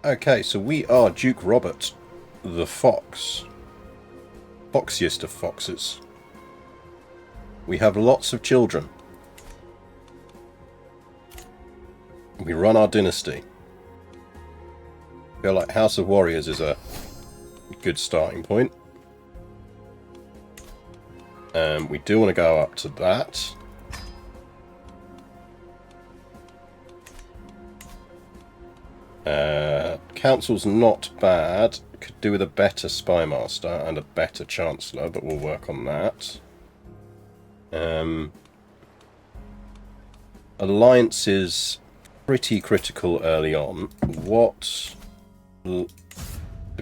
Okay, so we are Duke Robert, the fox. Foxiest of foxes. We have lots of children. We run our dynasty. I feel like House of Warriors is a good starting point. We do want to go up to that. Council's not bad. Could do with a better Spymaster and a better Chancellor, but we'll work on that. Alliance is pretty critical early on. What did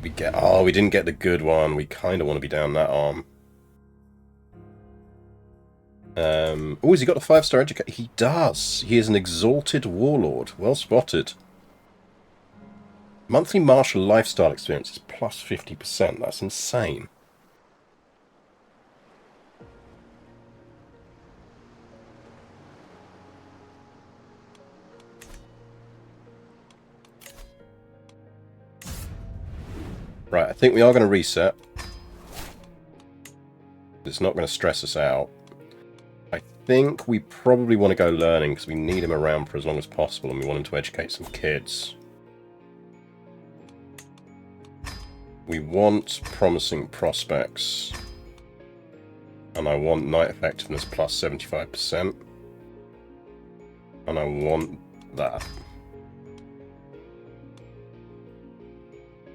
we get? Oh, we didn't get the good one. We kind of want to be down that arm. Oh, has he got a 5-star educator? He does. He is an exalted warlord. Well spotted. Monthly martial lifestyle experience is plus 50%. That's insane. Right, I think we are going to reset. It's not going to stress us out. I think we probably want to go learning because we need him around for as long as possible and we want him to educate some kids. We want promising prospects. And I want knight effectiveness plus 75%. And I want that.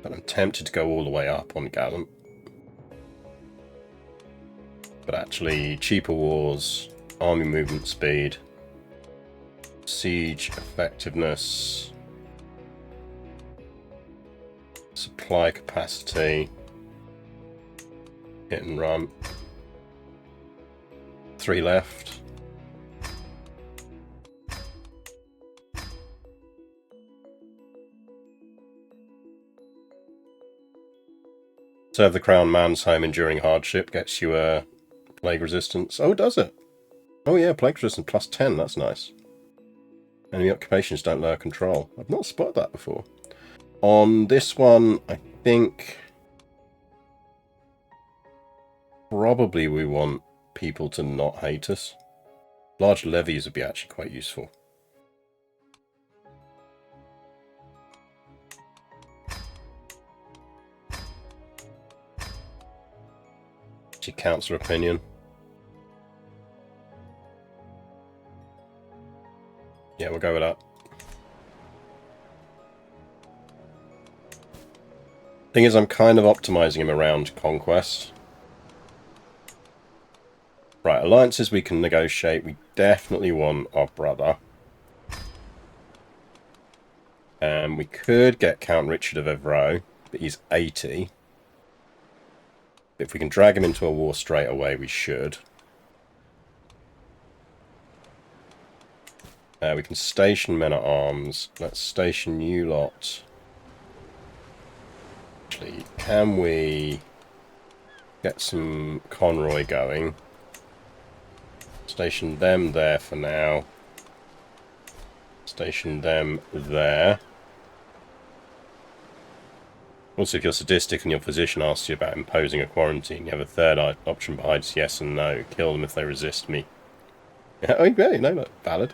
But I'm tempted to go all the way up on Gallant. But actually, cheaper wars, army movement speed, siege effectiveness, supply capacity, hit and run. 3 left. Serve the crown man's home enduring hardship gets you a plague resistance. Oh, does it? Oh yeah, plague resistance plus 10, that's nice. Enemy occupations don't lower control. I've not spotted that before. On this one, I think probably we want people to not hate us. Large levies would be actually quite useful. What's your councillor opinion? Yeah, we'll go with that. Thing is, I'm kind of optimizing him around conquest. Right, alliances we can negotiate. We definitely want our brother. We could get Count Richard of Evreux, but he's 80. If we can drag him into a war straight away, we should. We can station men-at-arms. Let's station you lot. Actually, can we get some Conroy going? Station them there for now. Station them there. Also, if you're sadistic and your physician asks you about imposing a quarantine, you have a third option besides yes and no. Kill them if they resist me. Oh, yeah, no, not valid.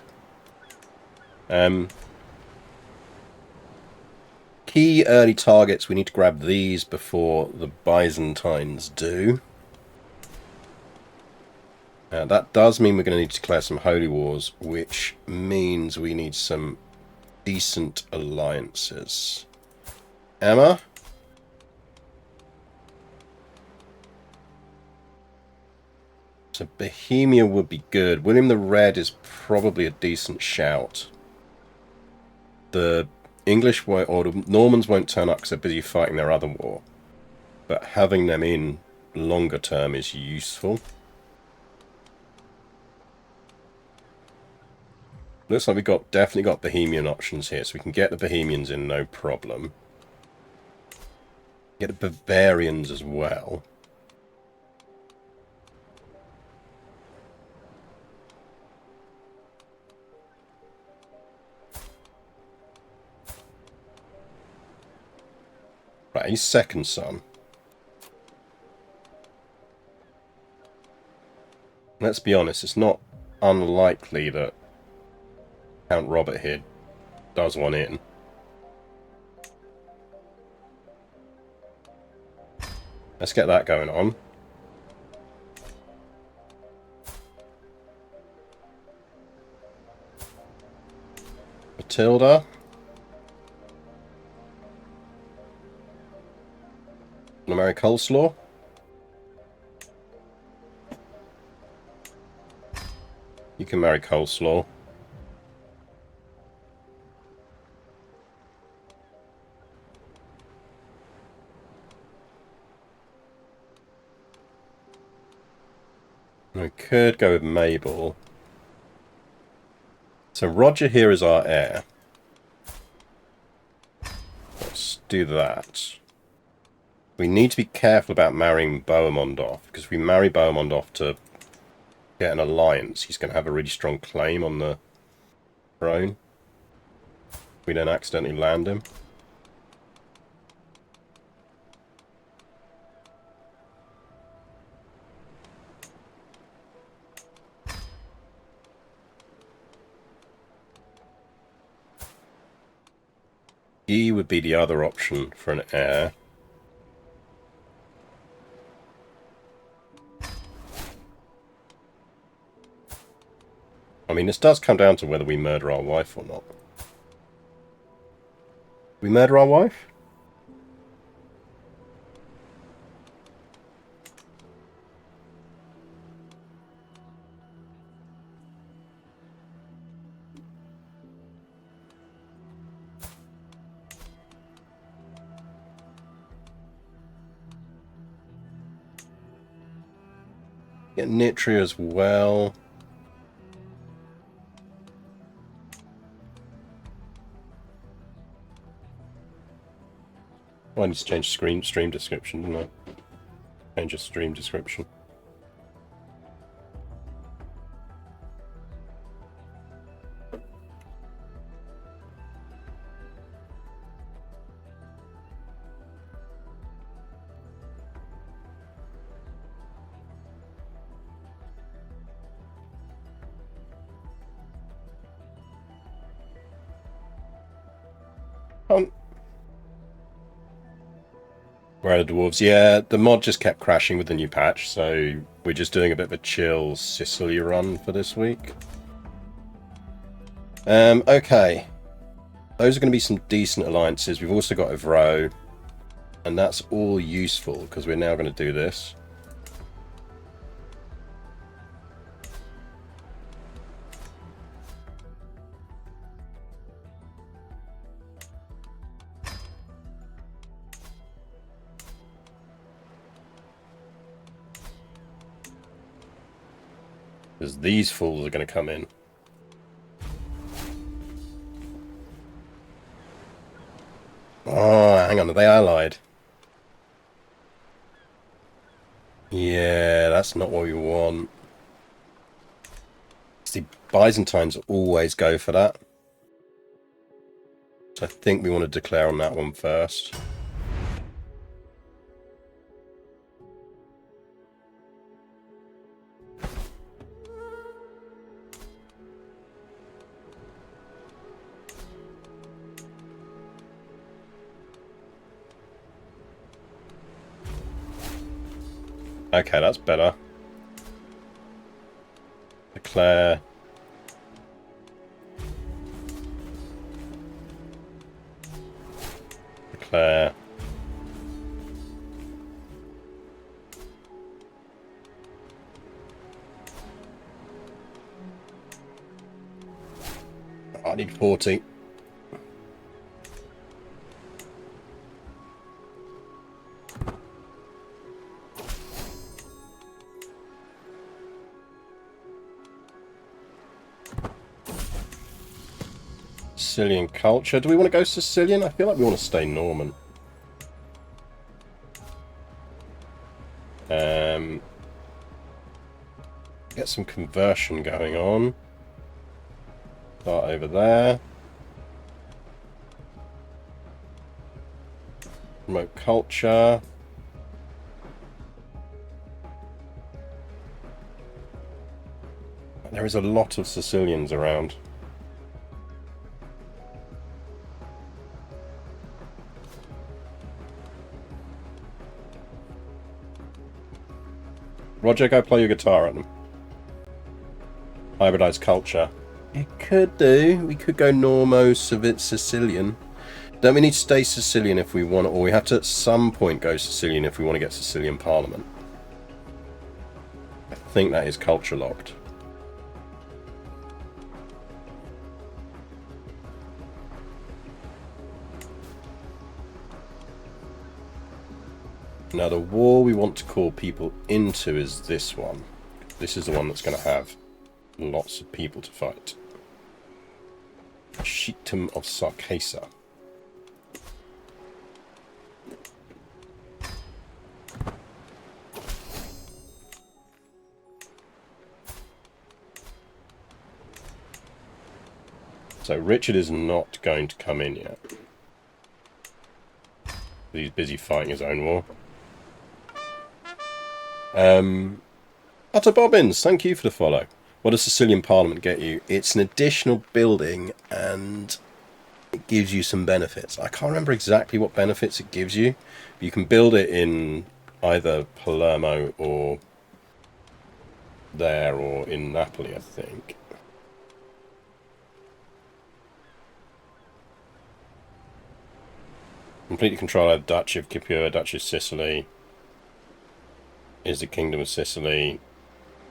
Key early targets, we need to grab these before the Byzantines do. That does mean we're going to need to declare some holy wars, which means we need some decent alliances. Emma? So Bohemia would be good. William the Red is probably a decent shout. The English won't, or the Normans won't turn up because they're busy fighting their other war. But having them in longer term is useful. Looks like we've definitely got Bohemian options here, so we can get the Bohemians in no problem. Get the Bavarians as well. that? He's second son. Let's be honest, it's not unlikely that Count Robert here does one in. Let's get that going on. Matilda. Wanna marry Coleslaw? You can marry Coleslaw. We could go with Mabel. So Roger here is our heir. Let's do that. We need to be careful about marrying Bohemond off, because if we marry Bohemond off to get an alliance, he's going to have a really strong claim on the throne. We don't accidentally land him. E would be the other option for an heir. I mean, this does come down to whether we murder our wife or not. We murder our wife? Get Nitria as well. Oh, I need to change stream description, didn't I? Change the stream description. Where are the dwarves? Yeah, the mod just kept crashing with the new patch, so we're just doing a bit of a chill Sicily run for this week. Okay. Those are going to be some decent alliances. We've also got Evro, and that's all useful, because we're now going to do this. Because these fools are going to come in. Oh, hang on, are they allied? Yeah, that's not what we want. See, Byzantines always go for that. So I think we want to declare on that one first. Okay, that's better. Declare. Declare. I need 40. Sicilian culture. Do we want to go Sicilian? I feel like we want to stay Norman. Get some conversion going on. Start over there. Promote culture. There is a lot of Sicilians around. Roger, go play your guitar at them. Hybridize culture. It could do. We could go Normo Sicilian. Don't we need to stay Sicilian if we want, or we have to at some point go Sicilian if we want to get Sicilian Parliament? I think that is culture locked. Now the war we want to call people into is this one. This is the one that's going to have lots of people to fight. Chieftain of Sarkesa. So Richard is not going to come in yet. He's busy fighting his own war. Utter Bobbins, thank you for the follow. What does Sicilian Parliament get you? It's an additional building and it gives you some benefits. I can't remember exactly what benefits it gives you. You can build it in either Palermo or there or in Napoli, I think. Completely control over Duchy of Capua, Duchy of Sicily. Is the Kingdom of Sicily.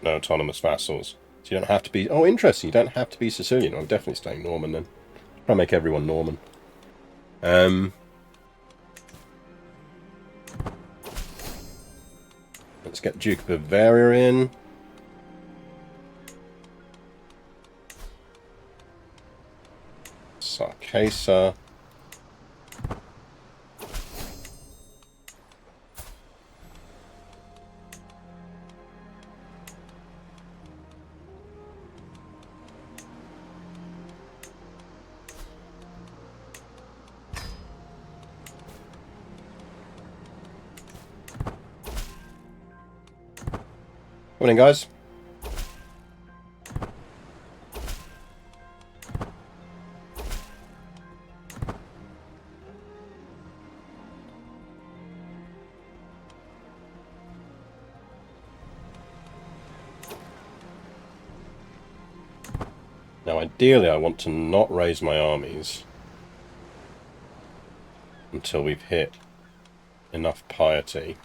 No autonomous vassals. So you don't have to be... Oh, interesting. You don't have to be Sicilian. I'm definitely staying Norman then. Try and make everyone Norman. Let's get Duke of Bavaria in. Sarkesa. Morning, guys. Now, ideally, I want to not raise my armies until we've hit enough piety.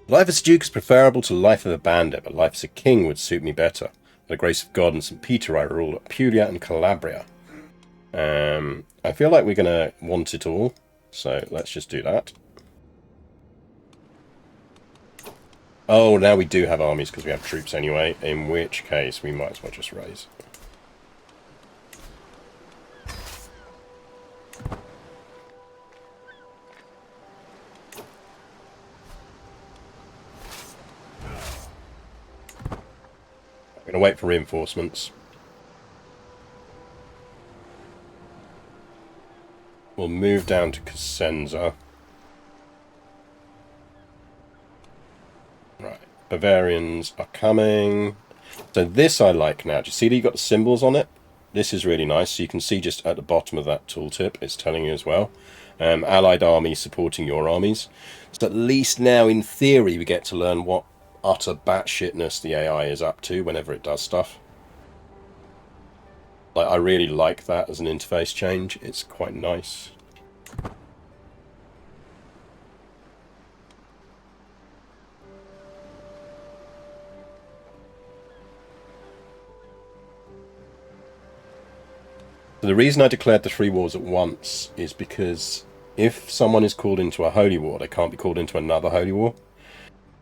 Life as a duke is preferable to life of a bandit, but life as a king would suit me better. By the grace of God and St. Peter, I rule Apulia and Calabria. I feel like we're going to want it all, so let's just do that. Oh, now we do have armies because we have troops anyway, in which case we might as well just raise. I'm going to wait for reinforcements. We'll move down to Cosenza. Right, Bavarians are coming. So this I like now. Do you see that you've got the symbols on it? This is really nice. So you can see just at the bottom of that tooltip, it's telling you as well. Allied armies supporting your armies. So at least now, in theory, we get to learn what utter batshitness the AI is up to whenever it does stuff. Like, I really like that as an interface change. It's quite nice. So the reason I declared the 3 wars at once is because if someone is called into a holy war, they can't be called into another holy war.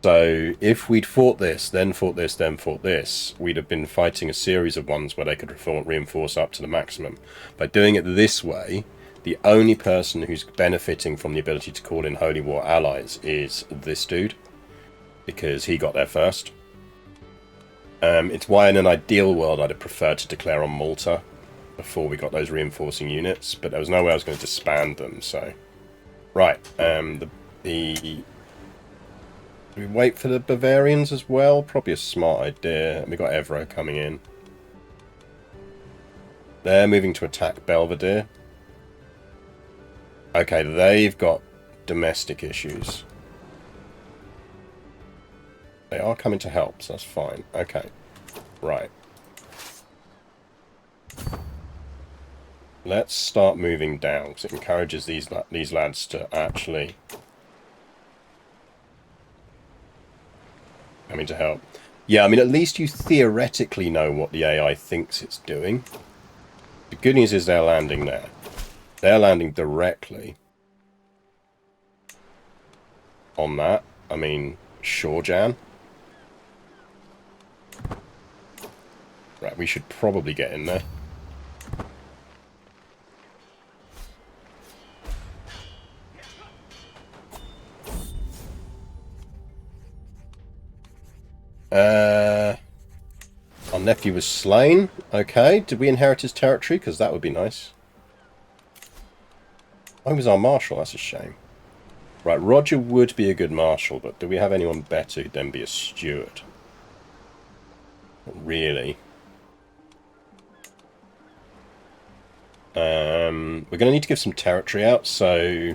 So if we'd fought this, then fought this, then fought this, we'd have been fighting a series of ones where they could reinforce up to the maximum. By doing it this way, the only person who's benefiting from the ability to call in Holy War allies is this dude, because he got there first. It's why in an ideal world I'd have preferred to declare on Malta before we got those reinforcing units, but there was no way I was going to disband them, so... Right, do we wait for the Bavarians as well? Probably a smart idea. And we got Evro coming in. They're moving to attack Belvedere. Okay, they've got domestic issues. They are coming to help, so that's fine. Okay, right. Let's start moving down, because it encourages these lads to actually coming to help. Yeah, I mean, at least you theoretically know what the AI thinks it's doing. The good news is they're landing there. They're landing directly on that. I mean, sure, Jan. Right, we should probably get in there. Our nephew was slain. Okay, did we inherit his territory? Because that would be nice. Oh, he was our marshal. That's a shame. Right, Roger would be a good marshal, but do we have anyone better who'd then be a steward? Not really. We're going to need to give some territory out, so...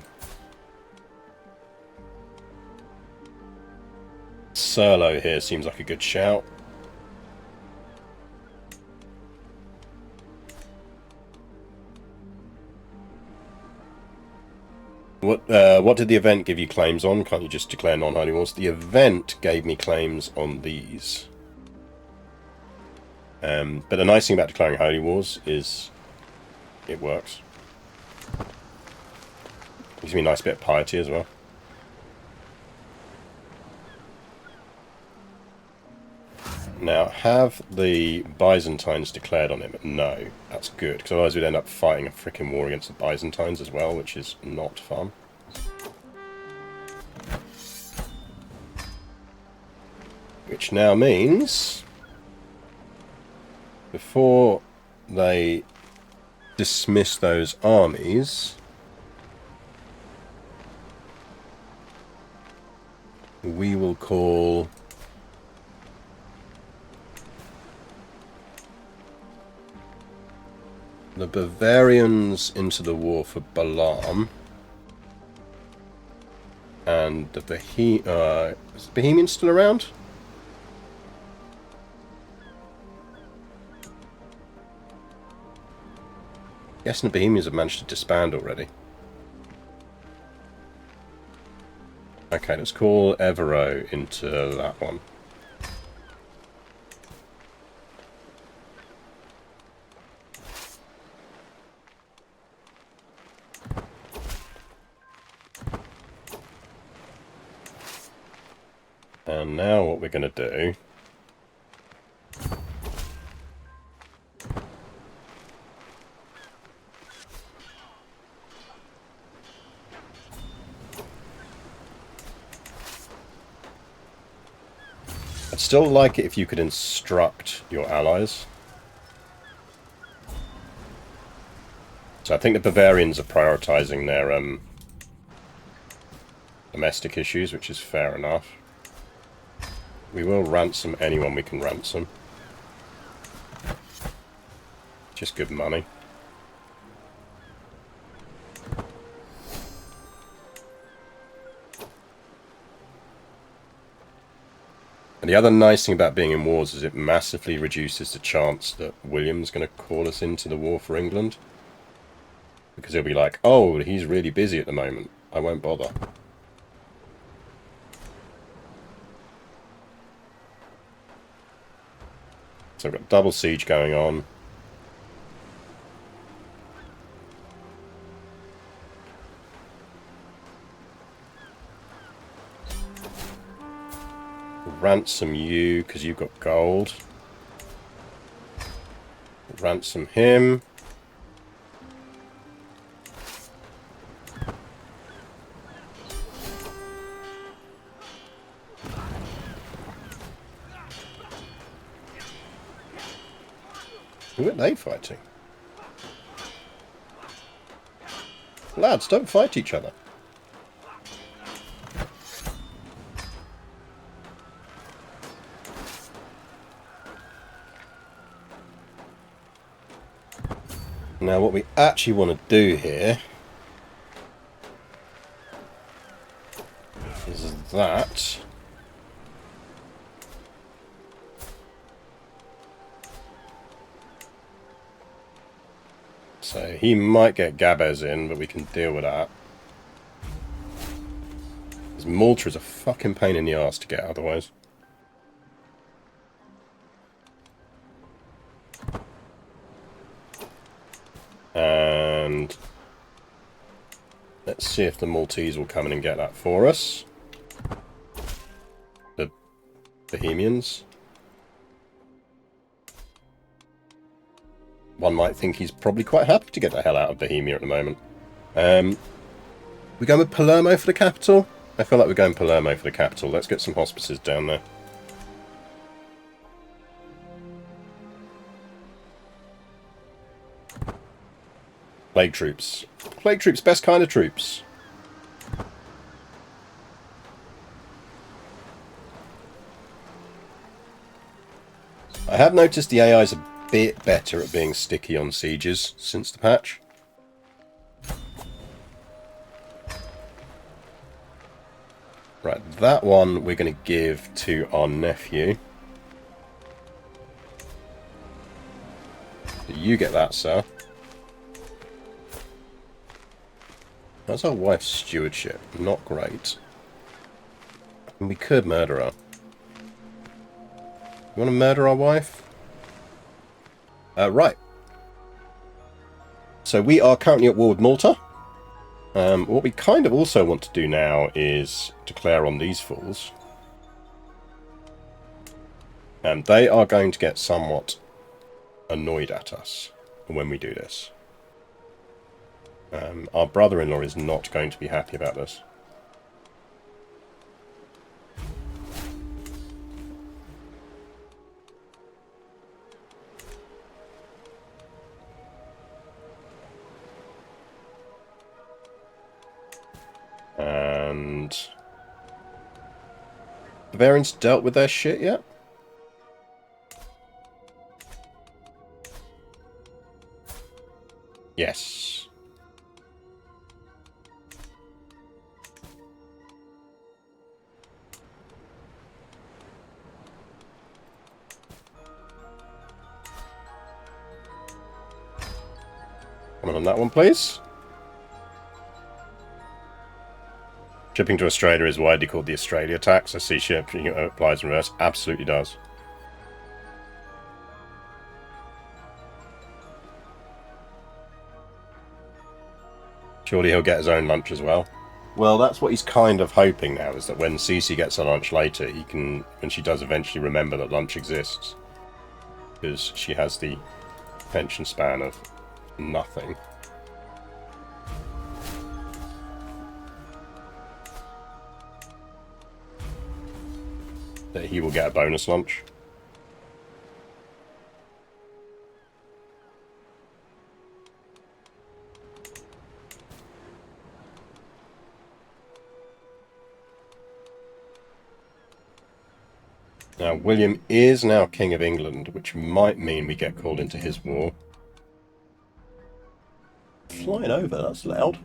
Serlo here seems like a good shout. What did the event give you claims on? Can't you just declare non-holy wars? The event gave me claims on these. But the nice thing about declaring holy wars is it works. Gives me a nice bit of piety as well. Now, have the Byzantines declared on him? No, that's good, because otherwise we'd end up fighting a freaking war against the Byzantines as well, which is not fun. Which now means, before they dismiss those armies, we will call... the Bavarians into the war for Balaam. And the is the Bohemian still around? Yes, and the Bohemians have managed to disband already. Okay, let's call Evero into that one. And now what we're going to do... I'd still like it if you could instruct your allies. So I think the Bavarians are prioritising their domestic issues, which is fair enough. We will ransom anyone we can ransom. Just good money. And the other nice thing about being in wars is it massively reduces the chance that William's going to call us into the war for England. Because he'll be like, oh, he's really busy at the moment. I won't bother. So we've got double siege going on. Ransom you, because you've got gold. Ransom him. Who are they fighting? Lads, don't fight each other. Now what we actually want to do here is that. So he might get Gabez in, but we can deal with that. Because Malta is a fucking pain in the arse to get otherwise. And let's see if the Maltese will come in and get that for us. The Bohemians. One might think he's probably quite happy to get the hell out of Bohemia at the moment. We going with Palermo for the capital? I feel like we're going Palermo for the capital. Let's get some hospices down there. Plague troops. Plague troops, best kind of troops. I have noticed the AI is a bit better at being sticky on sieges since the patch. Right, that one we're going to give to our nephew. So you get that, sir. That's our wife's stewardship. Not great. And we could murder her. You want to murder our wife? Right. So we are currently at war with Malta. What we kind of also want to do now is declare on these fools. And they are going to get somewhat annoyed at us when we do this. Our brother-in-law is not going to be happy about this. And Bavarians dealt with their shit yet? Yes. Come on that one, please. Shipping to Australia is widely called the Australia tax. I see shipping applies in reverse. Absolutely does. Surely he'll get his own lunch as well. Well, that's what he's kind of hoping now, is that when Cece gets her lunch later, he can, when she does eventually remember that lunch exists. Because she has the attention span of nothing. That he will get a bonus lunch. Now, William is now King of England, which might mean we get called into his war. Flying over, that's loud.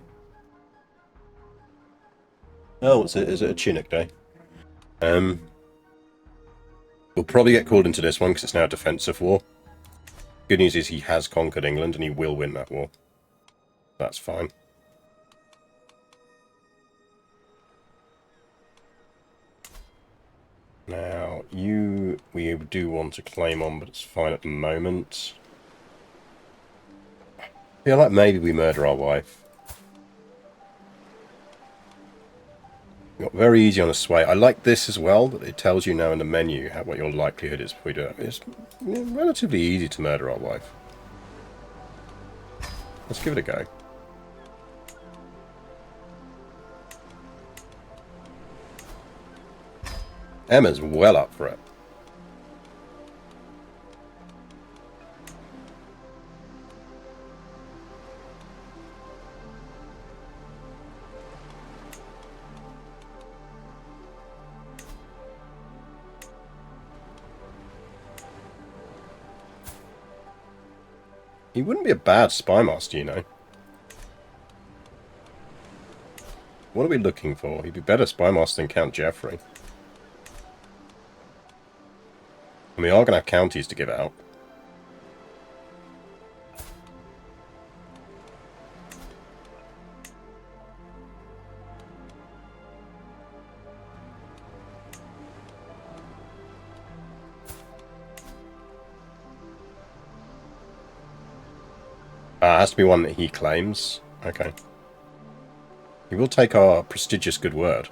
Oh, is it a Chinook day? We'll probably get called into this one because it's now a defensive war. Good news is he has conquered England and he will win that war. That's fine. Now, you we do want to claim on, but it's fine at the moment. I feel like maybe we murder our wife. Got very easy on a sway. I like this as well, that it tells you now in the menu what your likelihood is if we do it. It's relatively easy to murder our wife. Let's give it a go. Emma's well up for it. He wouldn't be a bad spy master, you know. What are we looking for? He'd be better spy master than Count Geoffrey. And we are going to have counties to give out. It has to be one that he claims. Okay. He will take our prestigious good word.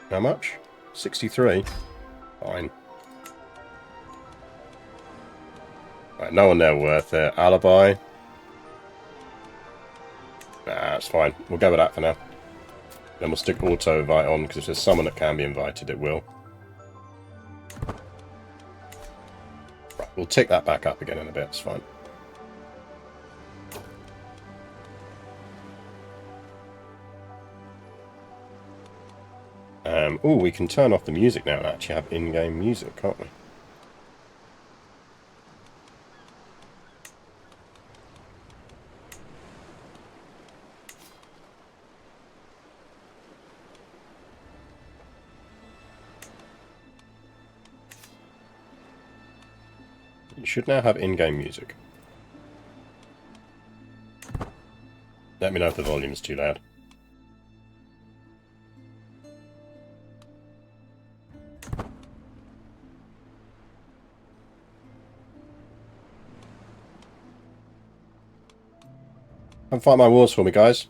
How much? 63? Fine. Right, no one there worth it. Alibi? Nah, it's fine. We'll go with that for now. Then we'll stick auto-invite on, because if there's someone that can be invited, it will. Right, we'll tick that back up again in a bit, it's fine. Oh, we can turn off the music now and actually have in-game music, can't we? You should now have in-game music. Let me know if the volume is too loud. Come fight my wars for me, guys.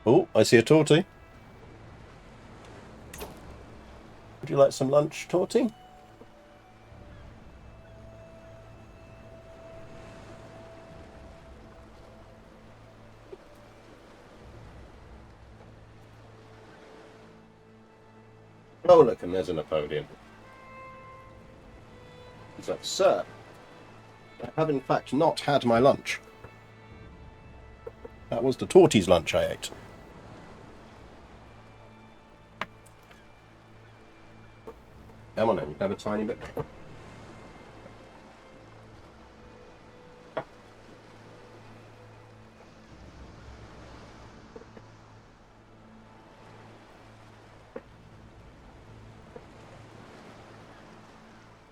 Oh, I see a tortie. Would you like some lunch, tortie? Oh, look, and there's a Napoleon. He's like, sir, I have in fact not had my lunch. That was the tortie's lunch I ate. Come on then, you can have a tiny bit.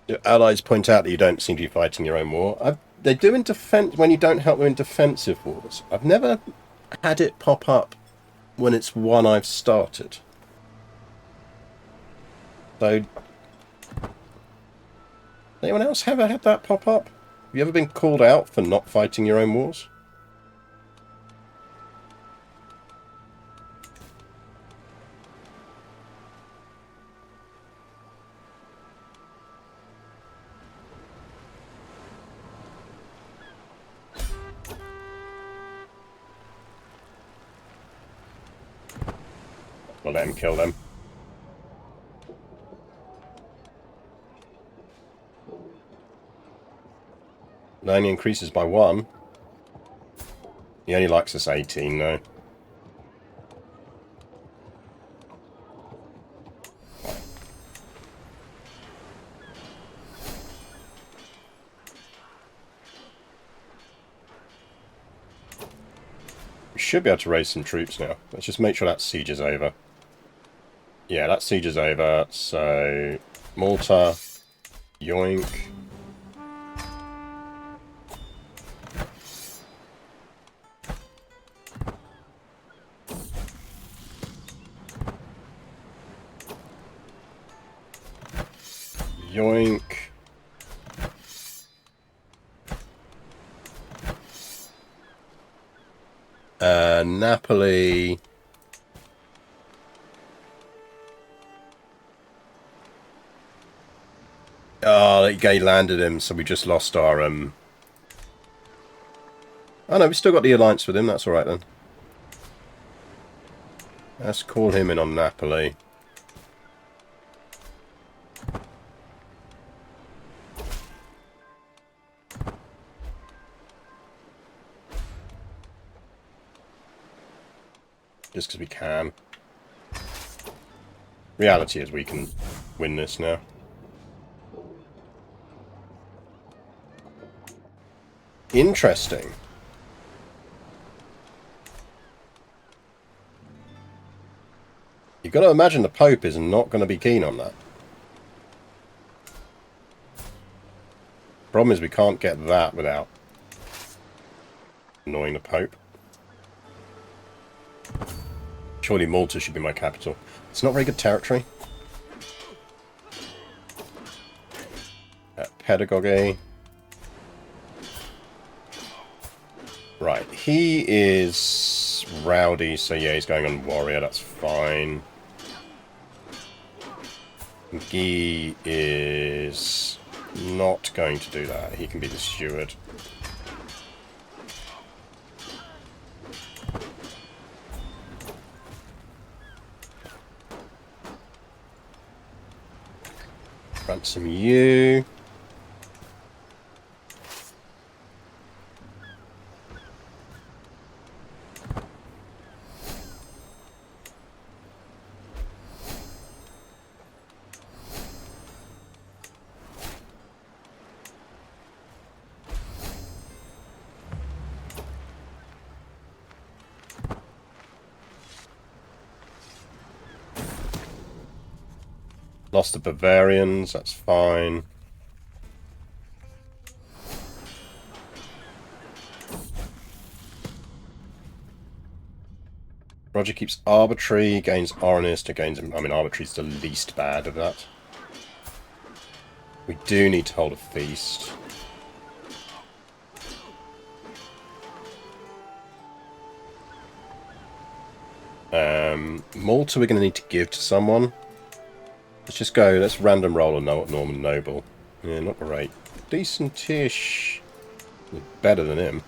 Your allies point out that you don't seem to be fighting your own war. They do in defense when you don't help them in defensive wars. I've never had it pop up when it's one I've started. So, anyone else ever had that pop up? Have you ever been called out for not fighting your own wars? We'll let him kill them. Learning increases by 1. He only likes us 18, though. We should be able to raise some troops now. Let's just make sure that siege is over. Yeah, that siege is over, so... Malta, yoink. Yoink. Napoli. Oh, he landed him, so we just lost our... Oh no, we still got the alliance with him, that's alright then. Let's call him in on Napoli. Just because we can. Reality is we can win this now. Interesting. You've got to imagine the Pope is not going to be keen on that. Problem is we can't get that without annoying the Pope. Surely Malta should be my capital. It's not very good territory. Pedagogy. Right, he is rowdy, so yeah, he's going on warrior, that's fine. Guy is not going to do that. He can be the steward. Ransom you. Lost the Bavarians, that's fine. Roger keeps arbitrary, gains Oranist, gains... I mean, arbitrary's the least bad of that. We do need to hold a feast. Malta we're going to need to give to someone. Let's just go, let's random roll a Norman Noble. Yeah, not great. Decent-ish. Better than him.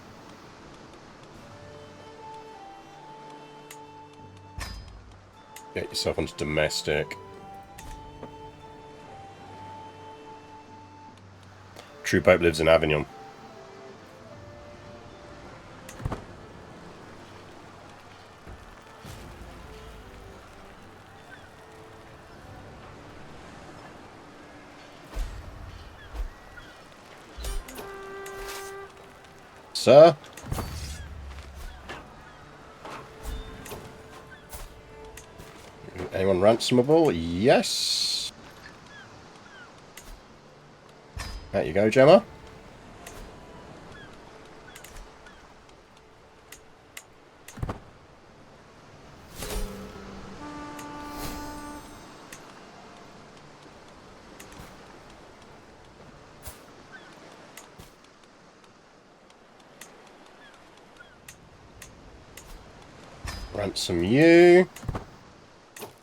Get yourself onto domestic. True Pope lives in Avignon. Sir? Anyone ransomable? Yes. There you go, Gemma. Ransom you.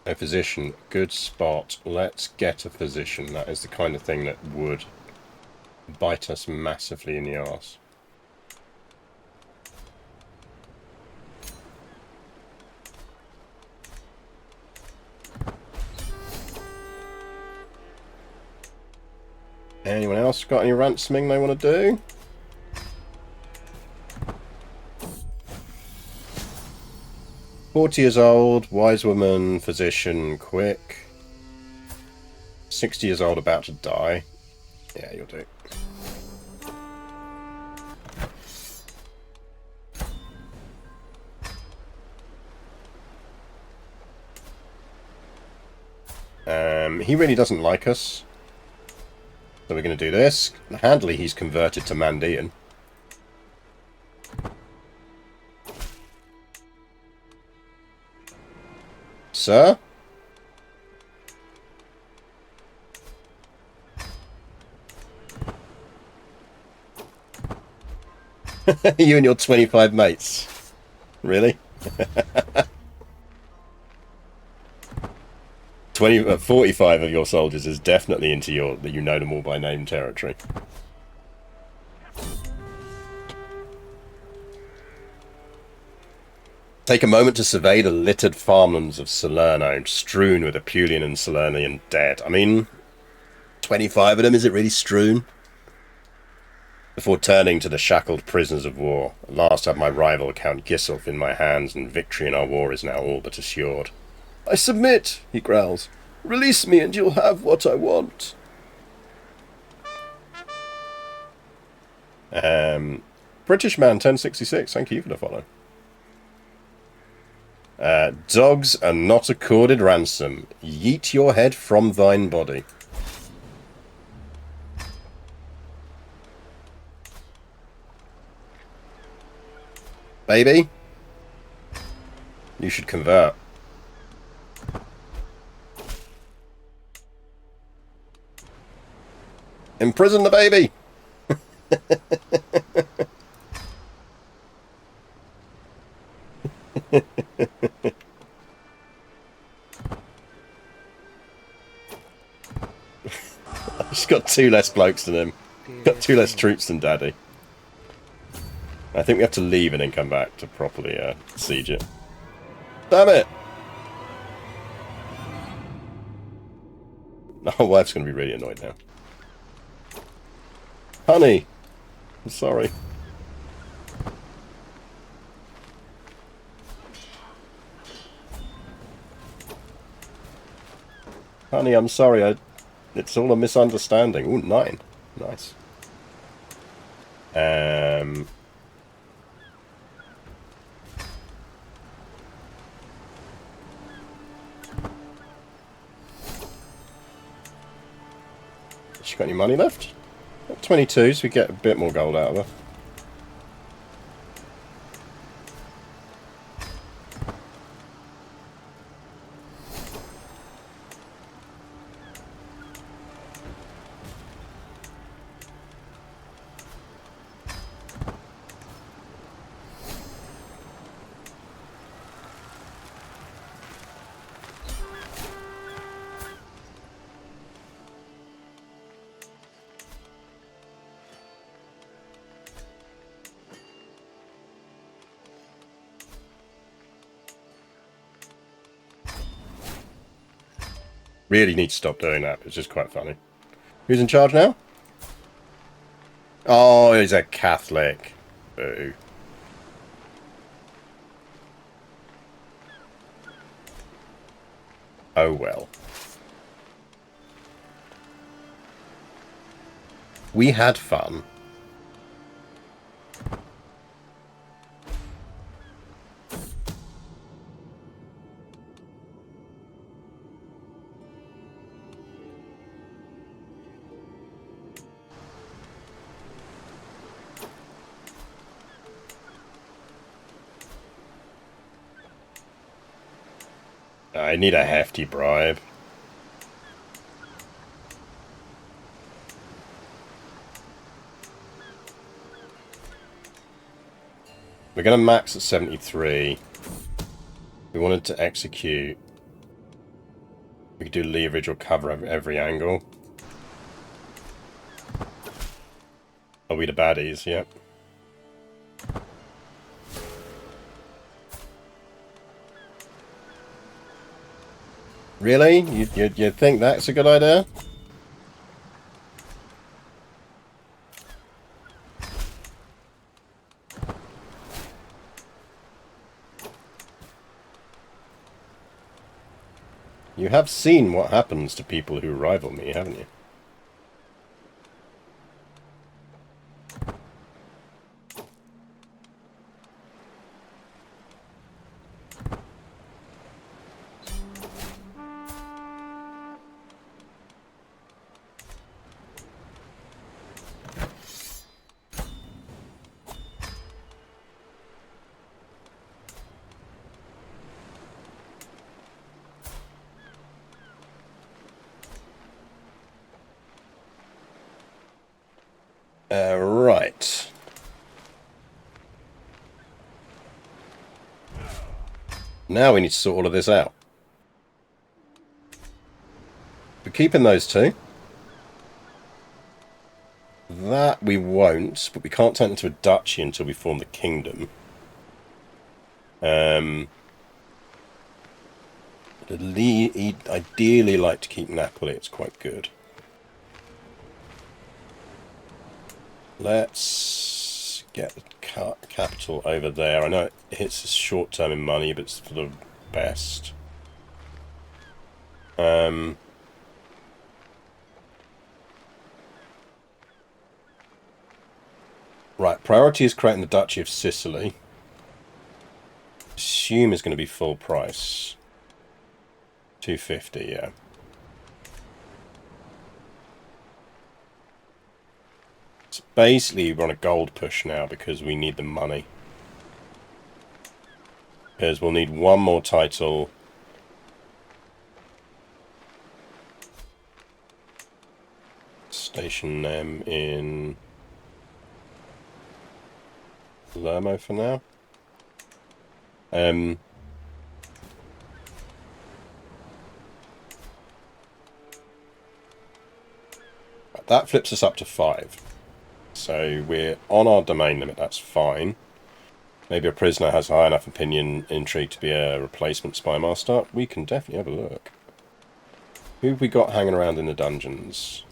A physician. Good spot. Let's get a physician. That is the kind of thing that would bite us massively in the arse. Anyone else got any ransoming they want to do? 40 years old, wise woman, physician, quick. 60 years old, about to die. Yeah, you'll do. He really doesn't like us. So we're going to do this. Handily, he's converted to Mandean. Sir? You and your 25 mates. Really? 20, 45 of your soldiers is definitely into your, that you know them all by name territory. Take a moment to survey the littered farmlands of Salerno, strewn with Apulian and Salernian dead. I mean, 25 of them, is it really strewn? Before turning to the shackled prisoners of war, at last I have my rival Count Gisulf in my hands, and victory in our war is now all but assured. I submit, he growls. Release me and you'll have what I want. British man 1066, thank you for the follow. Dogs are not accorded ransom. Yeet your head from thine body. Baby, you should convert. Imprison the baby! He's got 2 less blokes than him. Got 2 less troops than Daddy. I think we have to leave and then come back to properly siege it. Damn it! My wife's going to be really annoyed now. Honey! I'm sorry. Honey, I'm sorry. It's all a misunderstanding. Ooh, 9. Nice. She got any money left? Got 22, so we get a bit more gold out of her. Really need to stop doing that. It's just quite funny. Who's in charge now? Oh, he's a Catholic. Boo. Oh well. We had fun. I need a hefty bribe. We're going to max at 73. We wanted to execute. We could do leverage or cover every angle. Are we the baddies? Yep. Really? You think that's a good idea? You have seen what happens to people who rival me, haven't you? Right. Now we need to sort all of this out. We're keeping those two. That we won't, but we can't turn it into a duchy until we form the kingdom. I'd ideally like to keep Napoli, it's quite good. Let's get the capital over there. I know it hits us short term in money, but it's for the best. Right, priority is creating the Duchy of Sicily. Assume is going to be full price. 250, yeah. So basically we're on a gold push now because we need the money. Because we'll need one more title. Station them in Lermo for now. That flips us up to 5. So we're on our domain limit, that's fine. Maybe a prisoner has high enough opinion intrigue to be a replacement spy master. We can definitely have a look. Who have we got hanging around in the dungeons?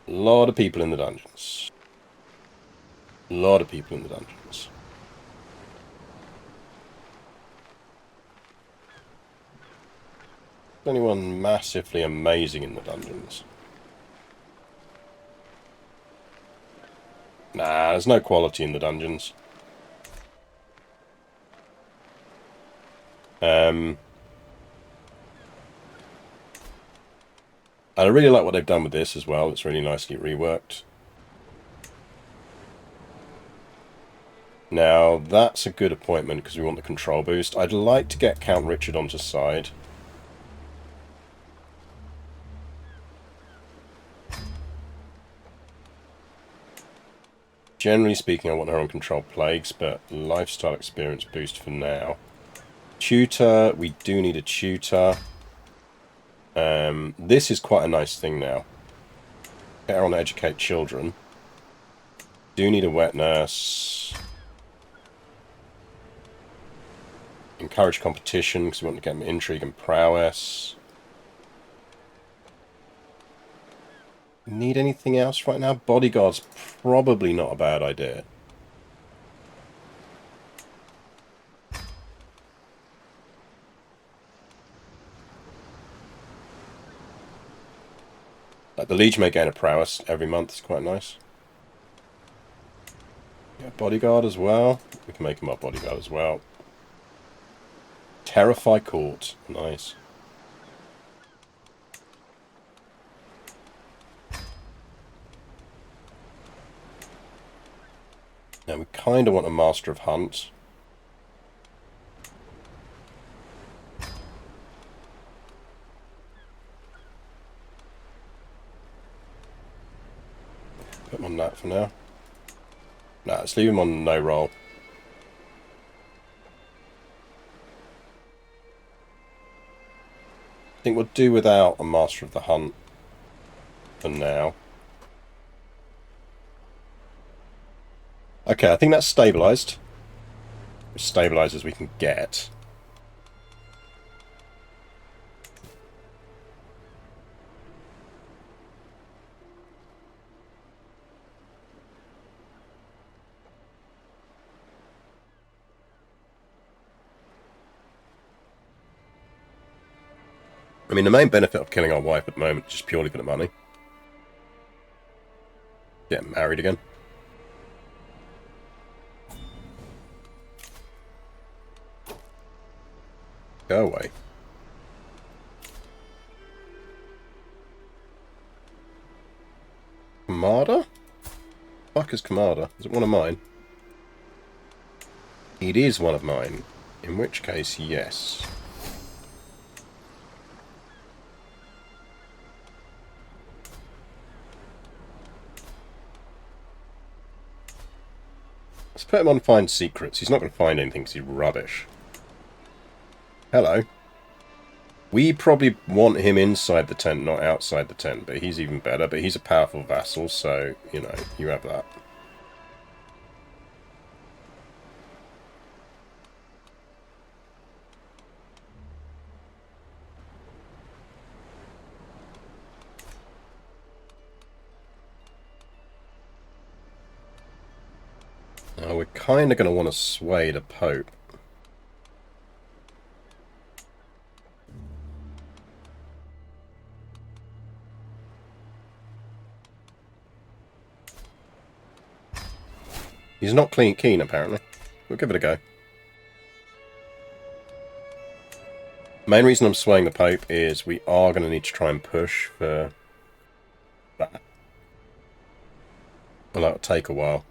A lot of people in the dungeons. A lot of people in the dungeons. Anyone massively amazing in the dungeons? Nah, there's no quality in the dungeons. And I really like what they've done with this as well. It's really nicely reworked. Now, that's a good appointment because we want the control boost. I'd like to get Count Richard onto side. Generally speaking, I want her on control plagues, but lifestyle experience boost for now. Tutor, we do need a tutor. This is quite a nice thing now. Get her on educate children. Do need a wet nurse. Encourage competition because we want to get them intrigue and prowess. Need anything else right now? Bodyguard's probably not a bad idea. Like the Legion may gain a prowess every month. It's quite nice. Yeah, bodyguard as well. We can make him our bodyguard as well. Terrify court. Nice. Now we kind of want a Master of Hunt. Put him on that for now. Nah, let's leave him on no roll. I think we'll do without a Master of the Hunt for now. Okay, I think that's stabilised. As stabilised as we can get. I mean, the main benefit of killing our wife at the moment is just purely for the money. Get married again. Go away. Kamada? Fuck is Kamada? Is it one of mine? It is one of mine. In which case, yes. Let's put him on find secrets. He's not going to find anything because he's rubbish. Hello. We probably want him inside the tent, not outside the tent, but he's even better. But he's a powerful vassal, so, you know, you have that. Now, we're kind of going to want to sway the Pope. He's not keen, apparently. We'll give it a go. Main reason I'm swaying the Pope is we are going to need to try and push for that. Well, that'll take a while.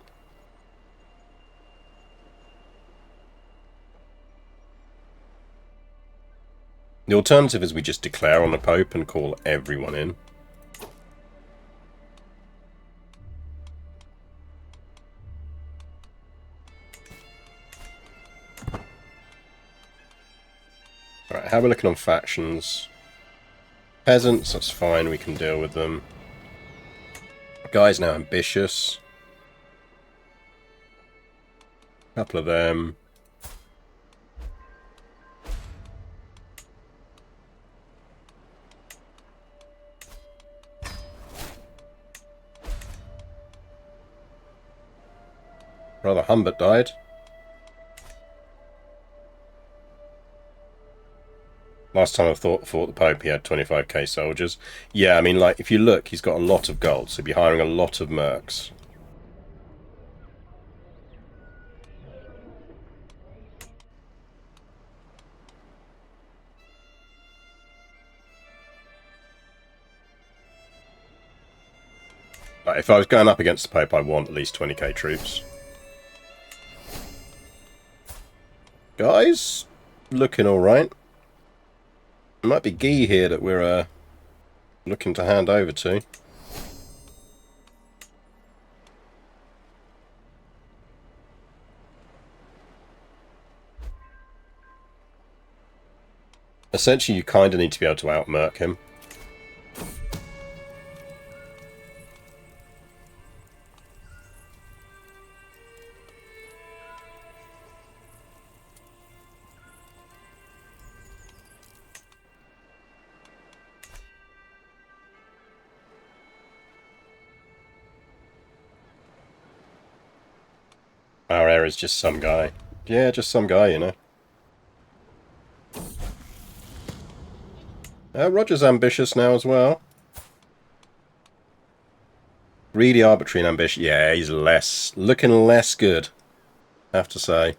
The alternative is we just declare on the Pope and call everyone in. Alright, how are we looking on factions? Peasants, that's fine, we can deal with them. Guy's now ambitious. A couple of them. Brother Humbert died. Last time I fought the Pope, he had 25k soldiers. Yeah, I mean, like, if you look, he's got a lot of gold, so he'll be hiring a lot of mercs. Like, if I was going up against the Pope, I want at least 20k troops. Guys, looking alright. It might be Guy here that we're looking to hand over to. Essentially, you kind of need to be able to out-merc him. Our heir is just some guy. Yeah, just some guy, you know. Roger's ambitious now as well. Greedy, arbitrary, and ambitious. Yeah, he's looking less good, I have to say.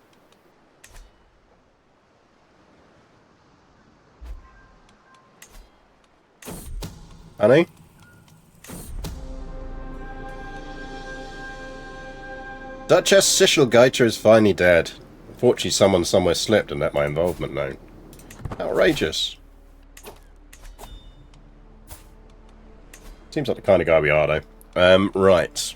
Honey? Duchess Sicily is finally dead. Unfortunately, someone somewhere slipped and let my involvement known. Outrageous. Seems like the kind of guy we are, though. Right.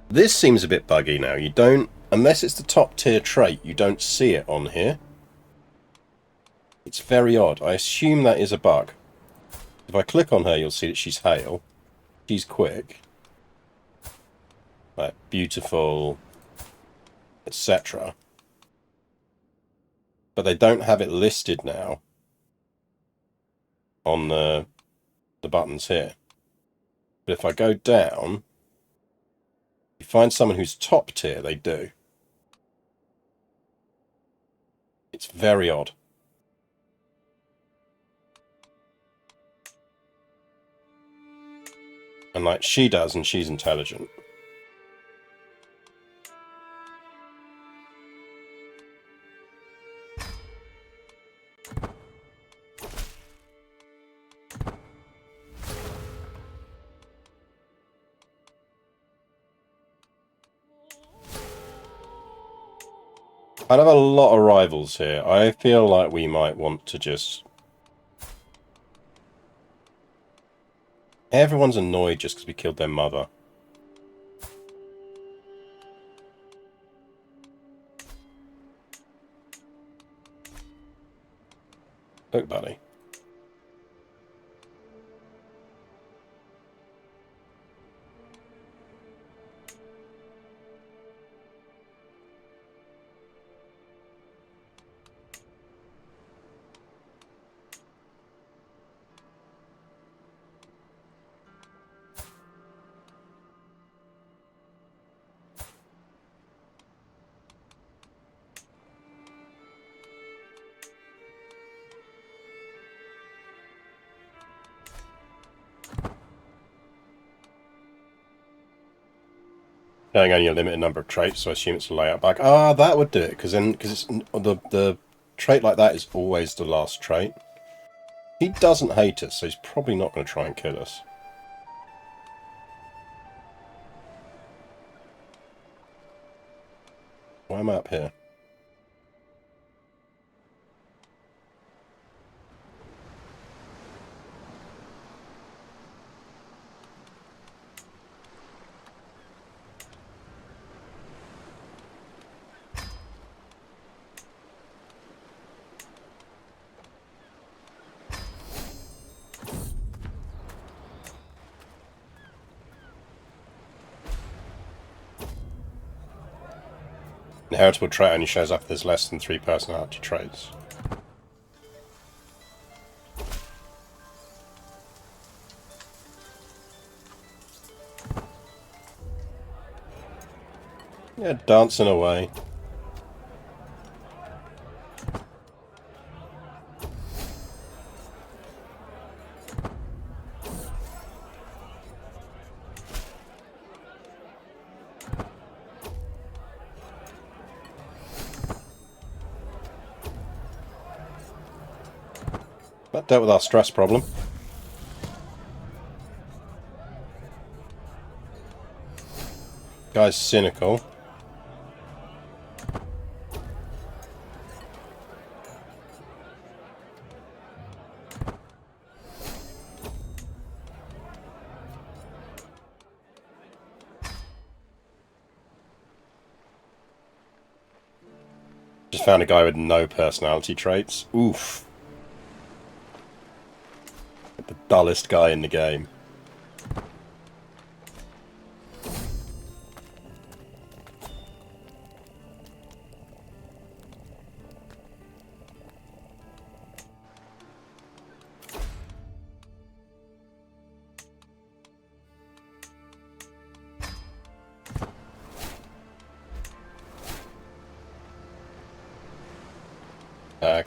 This seems a bit buggy now. You don't, unless it's the top tier trait, you don't see it on here. It's very odd. I assume that is a bug. If I click on her, you'll see that she's hale. She's quick. Like, beautiful, etc. But they don't have it listed now on the buttons here. But if I go down, you find someone who's top tier, they do. It's very odd. And like, she does, and she's intelligent. I have a lot of rivals here. I feel like we might want to just Everyone's annoyed just because we killed their mother. Look, buddy. Showing only a limited number of traits, so I assume it's a layout back. Ah, that would do it, because it's the trait like that is always the last trait. He doesn't hate us, so he's probably not going to try and kill us. Why am I up here? Inheritable trait only shows up if there's less than 3 personality traits. Yeah, dancing away. That dealt with our stress problem. Guy's cynical. Just found a guy with no personality traits. Oof. The dullest guy in the game.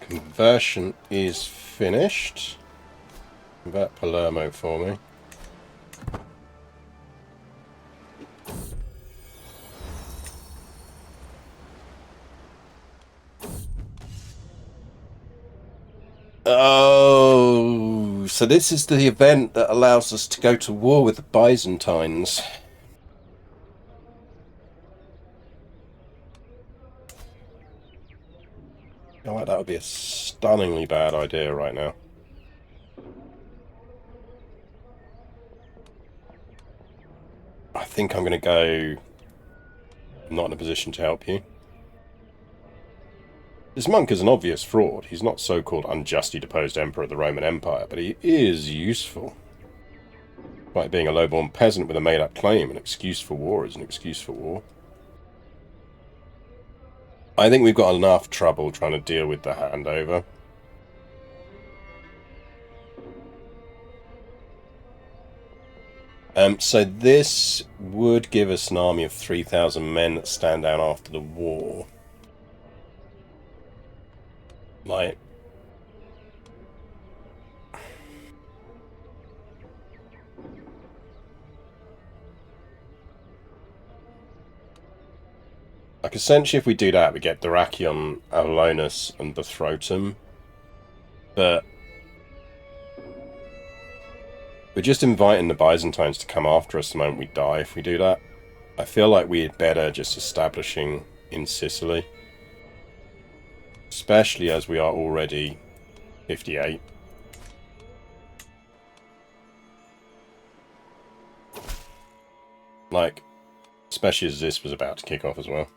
Conversion is finished. Convert Palermo for me. Oh, so this is the event that allows us to go to war with the Byzantines. Oh, that would be a stunningly bad idea right now. I think I'm going to go... I'm not in a position to help you. This monk is an obvious fraud. He's not so-called unjustly deposed emperor of the Roman Empire, but he is useful. Like being a low-born peasant with a made-up claim, an excuse for war is an excuse for war. I think we've got enough trouble trying to deal with the handover. So this would give us an army of 3,000 men that stand down after the war. Like... Like, essentially, if we do that, we get Dyrrhachion, Avalonus, and Bothrotum. But... we're just inviting the Byzantines to come after us the moment we die if we do that. I feel like we'd better just establishing in Sicily. Especially as we are already 58. Like, especially as this was about to kick off as well.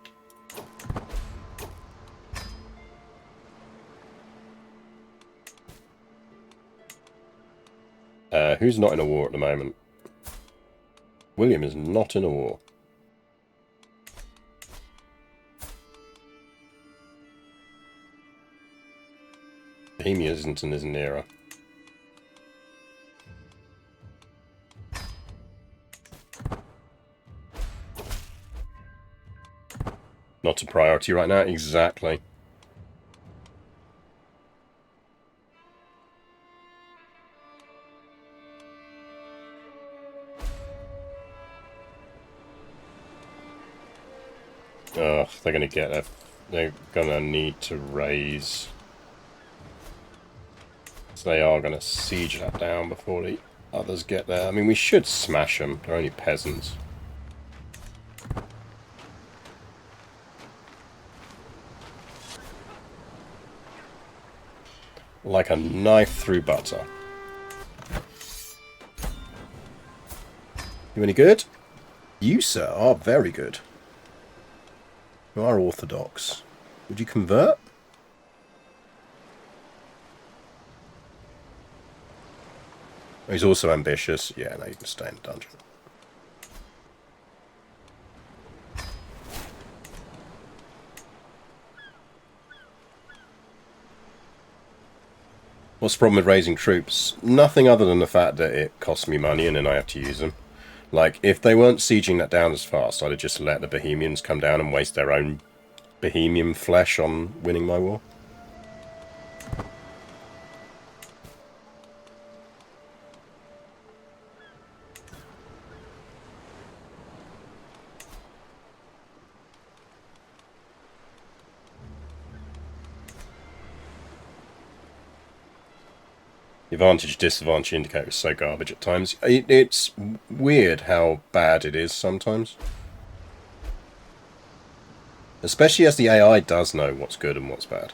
Who's not in a war at the moment? William is not in a war. Bohemia isn't in his era. Not a priority right now, exactly. Ugh, they're gonna get a... They're gonna need to raise... So they are gonna siege that down before the others get there. I mean, we should smash them. They're only peasants. Like a knife through butter. You any good? You, sir, are very good. You are orthodox. Would you convert? He's also ambitious. Yeah, no, you can stay in the dungeon. What's the problem with raising troops? Nothing other than the fact that it costs me money and then I have to use them. Like, if they weren't sieging that down as fast, I'd have just let the Bohemians come down and waste their own Bohemian flesh on winning my war. The advantage-disadvantage indicator is so garbage at times. It's weird how bad it is sometimes. Especially as the AI does know what's good and what's bad.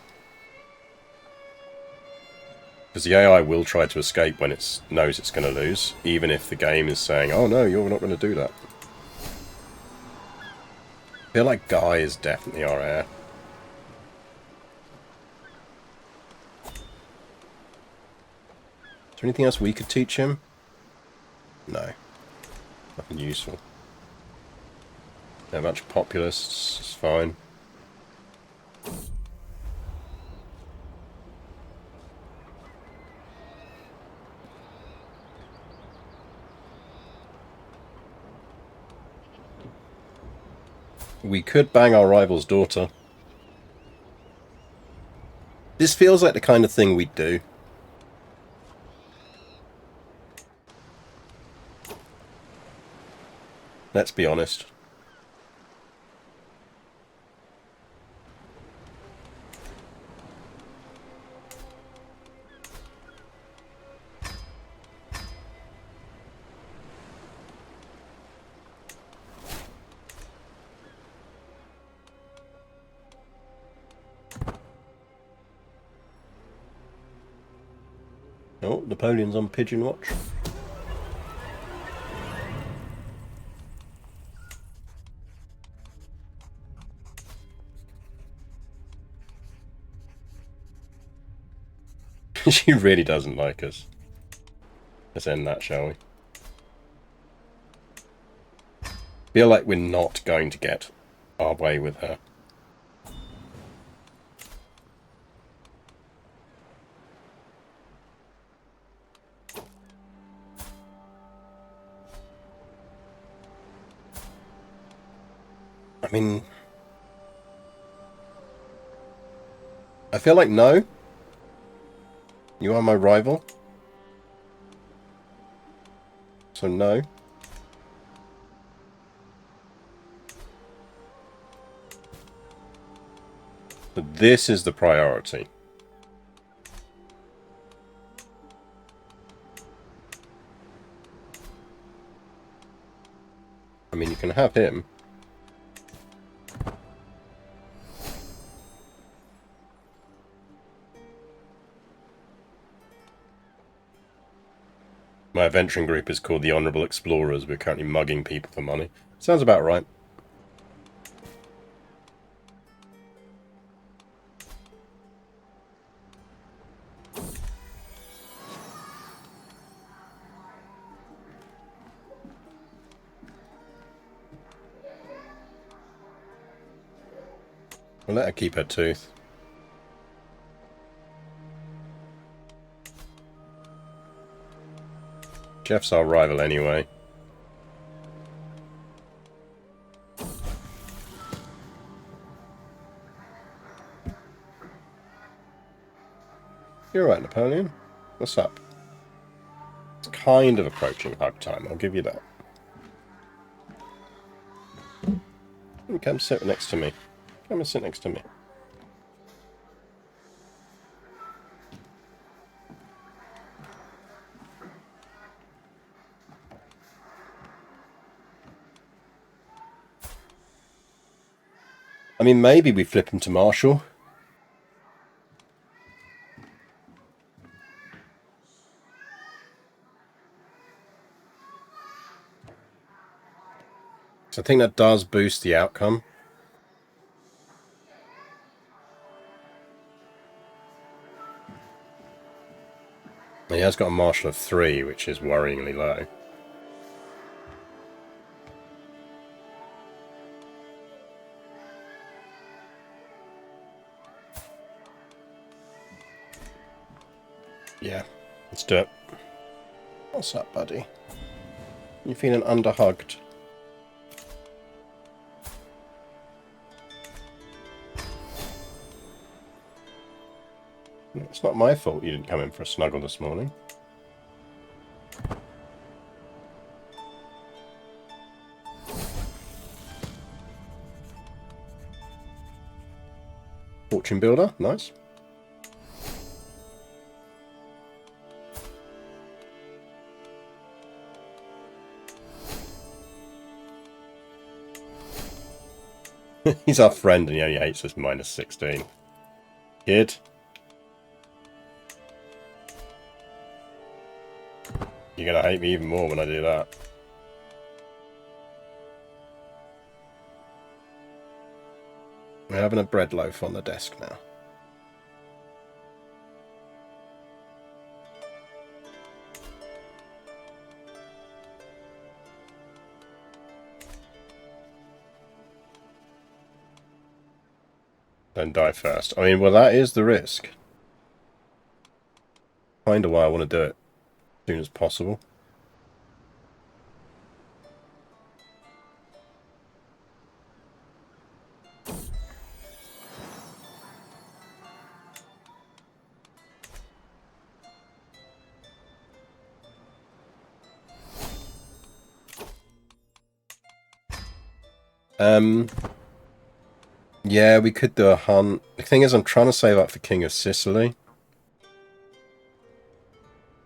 Because the AI will try to escape when it knows it's going to lose, even if the game is saying, oh no, you're not going to do that. I feel like Guy is definitely our heir. Is there anything else we could teach him? No. Nothing useful. Yeah, a bunch of populists, it's fine. We could bang our rival's daughter. This feels like the kind of thing we'd do. Let's be honest. Oh, Napoleon's on pigeon watch. She really doesn't like us. Let's end that, shall we? Feel like we're not going to get our way with her. I mean... I feel like no. You are my rival. So no. But this is the priority. I mean, you can have him. My adventuring group is called the Honourable Explorers. We're currently mugging people for money. Sounds about right. We'll let her keep her tooth. Jeff's our rival anyway. You're right, Napoleon. What's up? It's kind of approaching hug time, I'll give you that. Come sit next to me. Come and sit next to me. I mean, maybe we flip him to Marshal. So I think that does boost the outcome. He has got a Marshal of 3, which is worryingly low. Yeah, let's do it. What's up, buddy? You feeling underhugged? It's not my fault you didn't come in for a snuggle this morning. Fortune builder, nice. He's our friend and he only hates us -16. Kid. You're gonna hate me even more when I do that. We're having a bread loaf on the desk now. Don't die first. I mean, well, that is the risk. Kinda why I want to do it as soon as possible. Yeah, we could do a hunt. The thing is, I'm trying to save up for King of Sicily.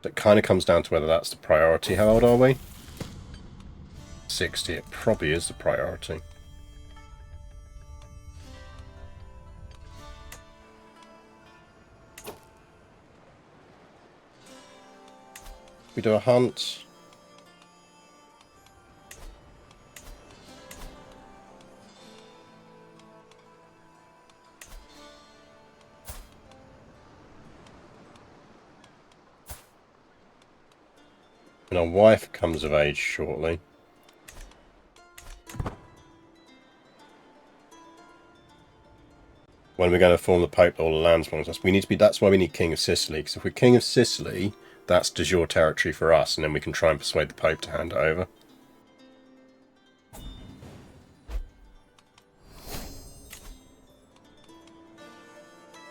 It kind of comes down to whether that's the priority. How old are we? 60. It probably is the priority. We do a hunt. And our wife comes of age shortly. When we're going to form the Pope, all the lands belong to us. We need to be. That's why we need King of Sicily. Because if we're King of Sicily, that's de jure territory for us, and then we can try and persuade the Pope to hand it over.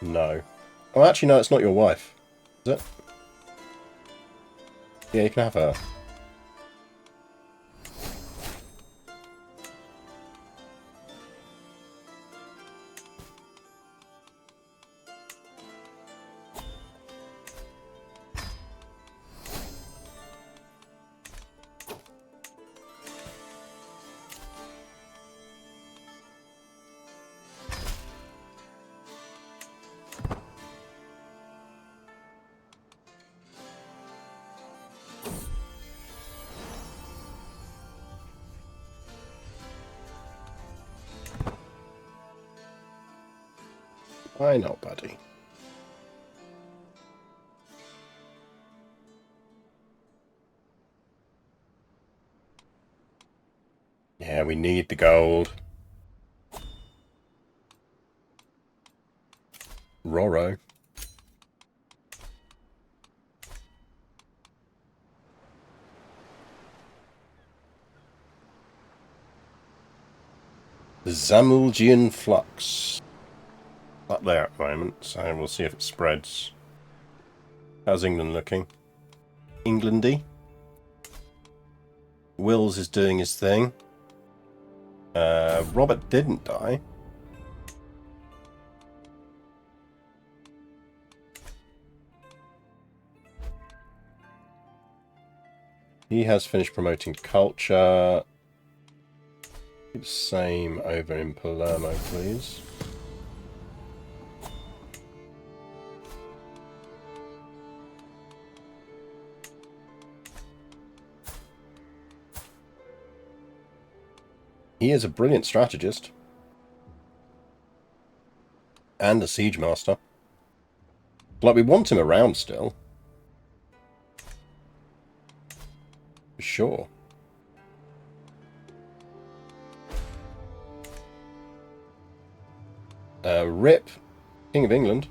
No. Oh, actually, no, it's not your wife. Is it? Yeah, you can have her. I know, buddy. Yeah, we need the gold. Roro. The Zamulgian Flux. Up there at the moment, so we'll see if it spreads. How's England looking? Englandy. Wills is doing his thing. Robert didn't die. He has finished promoting culture. Same over in Palermo, please. He is a brilliant strategist. And a siege master. Like, we want him around still. For sure. Rip, King of England.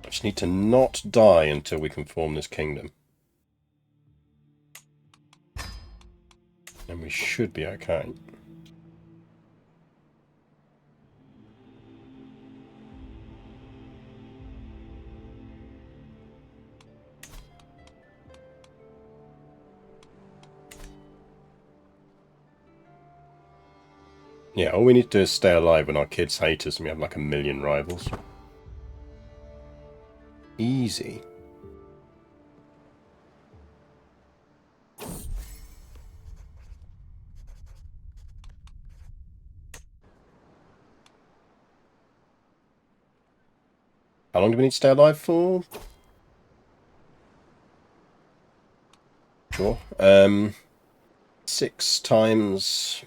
I just need to not die until we can form this kingdom. And we should be okay. Yeah, all we need to do is stay alive when our kids hate us and we have like 1,000,000 rivals. Easy. How long do we need to stay alive for? Sure. 6 times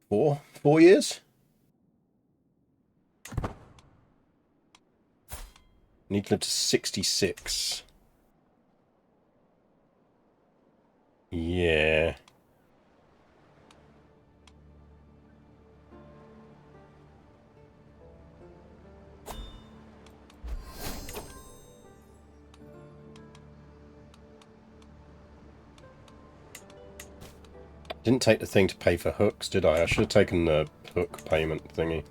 4? 4 years? Need to live to 66. Yeah. Didn't take the thing to pay for hooks, did I? I should have taken the hook payment thingy.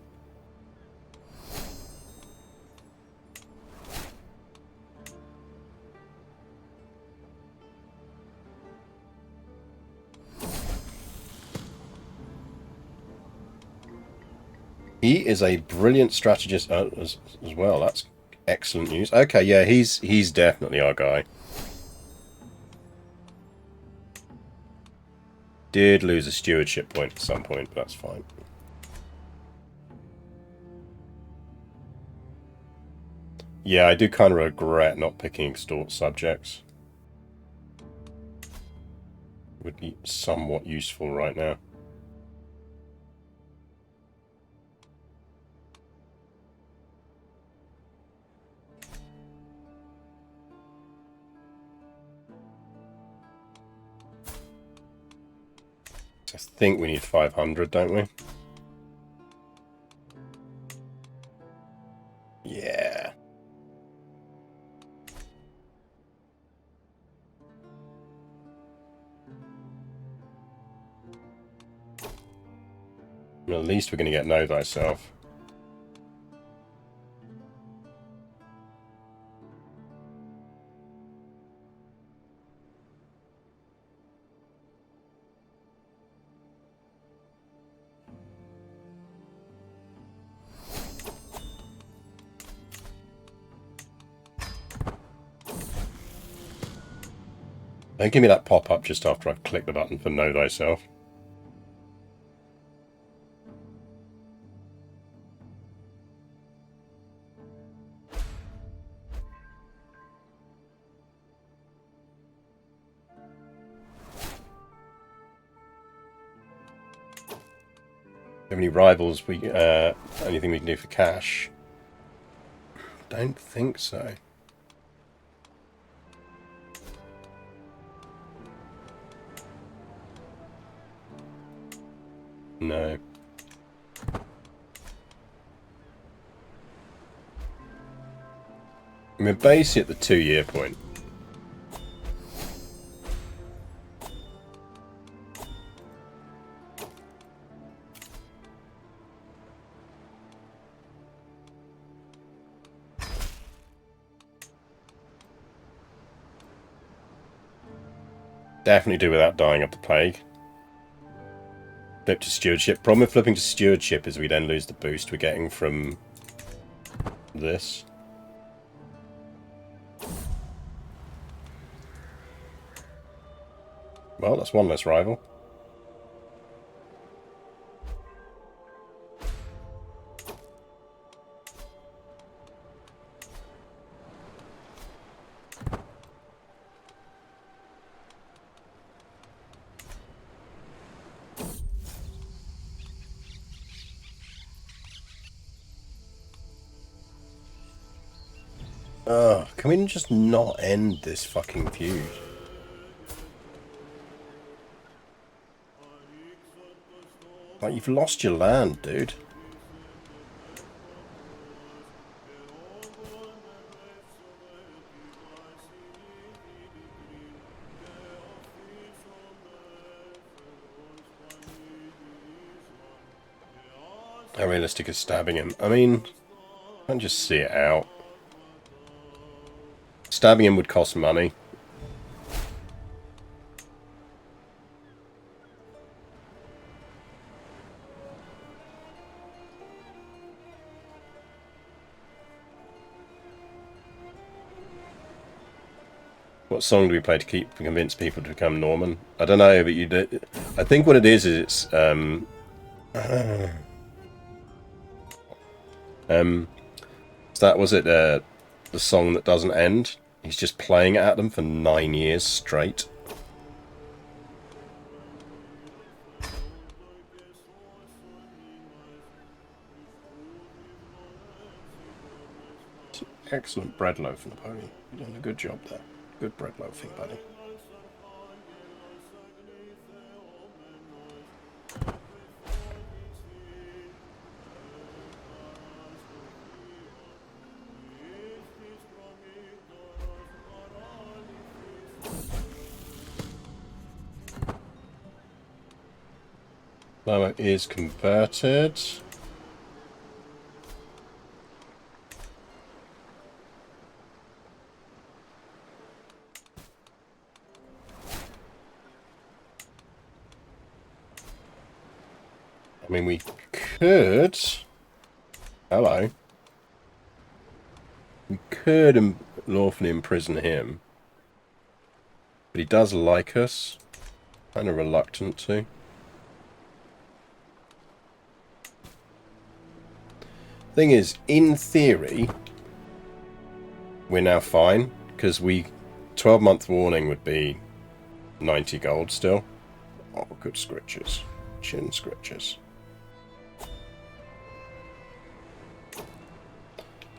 He is a brilliant strategist as well. That's excellent news. Okay, yeah, he's definitely our guy. Did lose a stewardship point at some point, but that's fine. Yeah, I do kind of regret not picking extort subjects. Would be somewhat useful right now. I think we need 500, don't we? Yeah. At least we're going to get Know Thyself. Don't give me that pop-up just after I've clicked the button for Know Thyself. Have any rivals? Anything we can do for cash? Don't think so. No. We're basically at the 2-year point. Definitely do without dying of the plague. Flip to stewardship. Problem with flipping to stewardship is we then lose the boost we're getting from this. Well, that's one less rival. Ugh, can we just not end this fucking feud? Like, you've lost your land, dude. How realistic is stabbing him? I mean, I can just see it out. Stabbing him would cost money. What song do we play to convince people to become Norman? I don't know, but you do. I think what it is it's was it the song that doesn't end? He's just playing it at them for 9 years straight. Excellent bread loaf, Napoleon. You're doing a good job there. Good bread loafing, buddy. Lower is converted. I mean, we could... Hello. We could lawfully imprison him. But he does like us. Kind of reluctant to. Thing is, in theory, we're now fine. Because 12-month warning would be 90 gold still. Oh, good scritches. Chin scritches.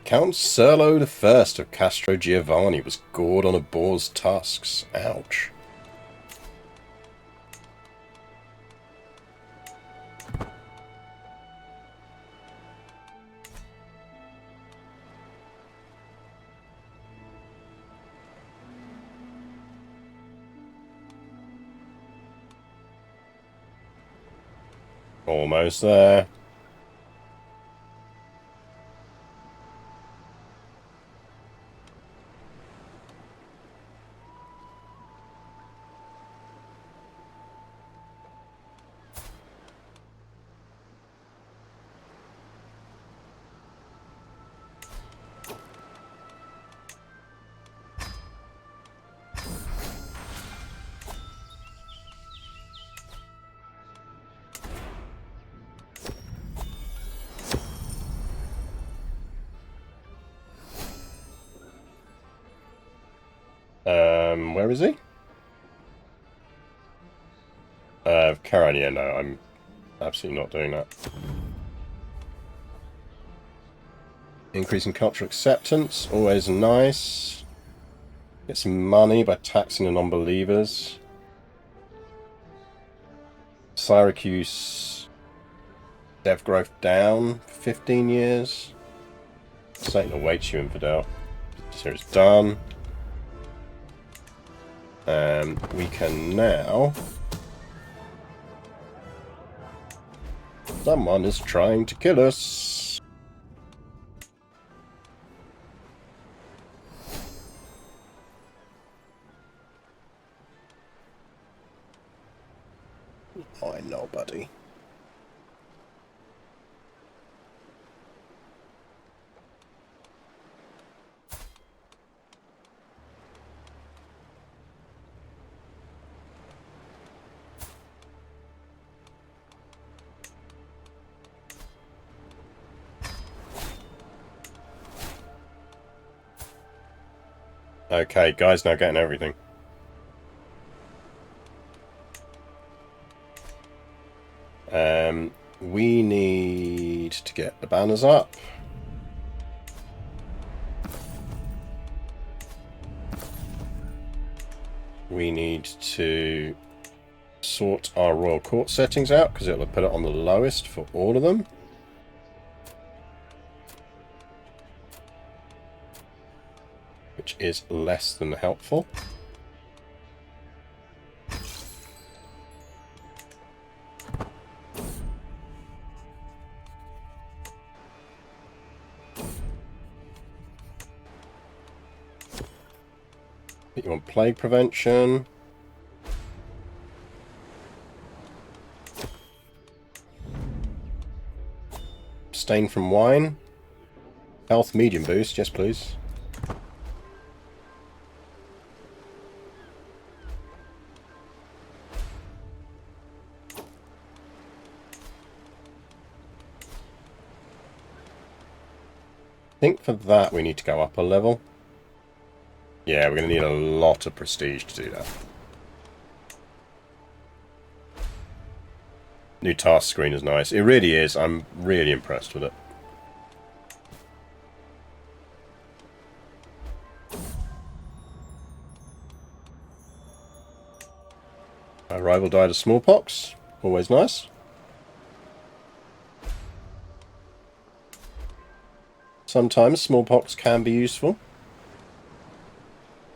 Count Serlo I of Castro Giovanni was gored on a boar's tusks. Ouch. Almost there. Where is he? Carania, no, Absolutely not doing that. Increasing cultural acceptance, always nice. Get some money by taxing the non-believers. Syracuse dev growth down 15 years. Satan awaits you, infidel. So it's done. And we can now... Someone is trying to kill us. Oh, I know, buddy. Okay, guy's now getting everything. We need to get the banners up. We need to sort our royal court settings out, because it'll put it on the lowest for all of them. Which is less than helpful. Put you on plague prevention. Abstain from wine. Health medium boost, yes please. I think for that we need to go up a level. Yeah, we're going to need a lot of prestige to do that. New task screen is nice. It really is. I'm really impressed with it. Our rival died of smallpox. Always nice. Sometimes smallpox can be useful.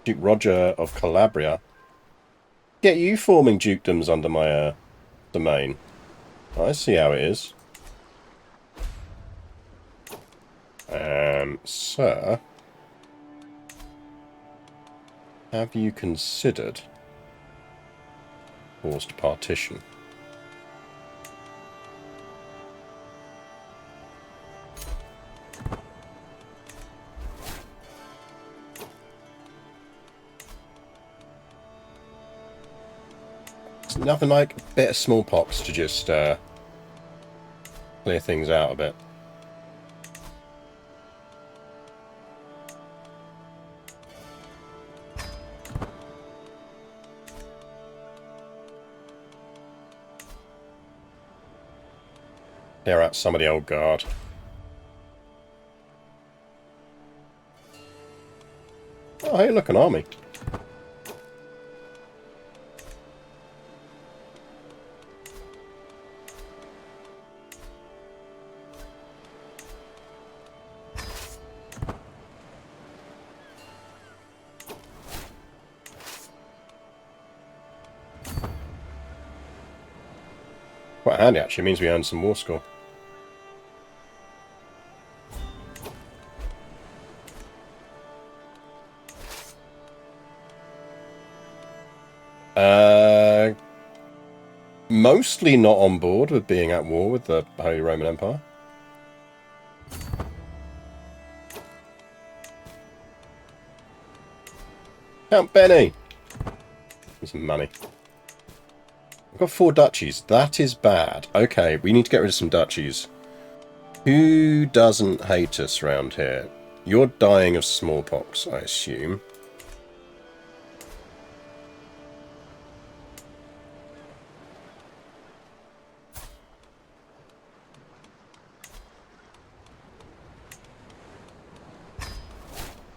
Duke Roger of Calabria. Get you forming dukedoms under my domain. I see how it is. Sir, have you considered forced partition? It's nothing like a bit of smallpox to just clear things out a bit. Clear out some of the old guard. Oh, hey, look, an army. Quite handy, actually. It means we earn some war score. Mostly not on board with being at war with the Holy Roman Empire. Count Benny! Give some money. I've got 4 duchies. That is bad. Okay, we need to get rid of some duchies. Who doesn't hate us round here? You're dying of smallpox, I assume.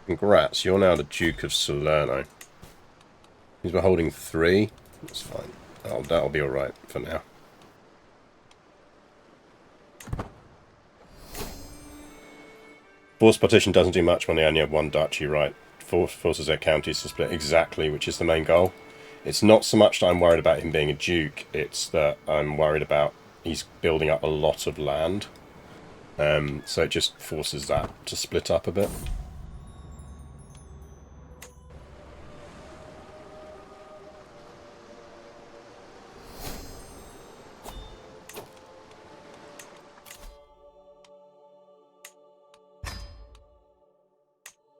Congrats, you're now the Duke of Salerno. He's holding 3. That's fine. That'll be alright for now. Forced partition doesn't do much when they only have 1 duchy, right? Forces their counties to split exactly, which is the main goal. It's not so much that I'm worried about him being a duke, it's that I'm worried about he's building up a lot of land. So it just forces that to split up a bit.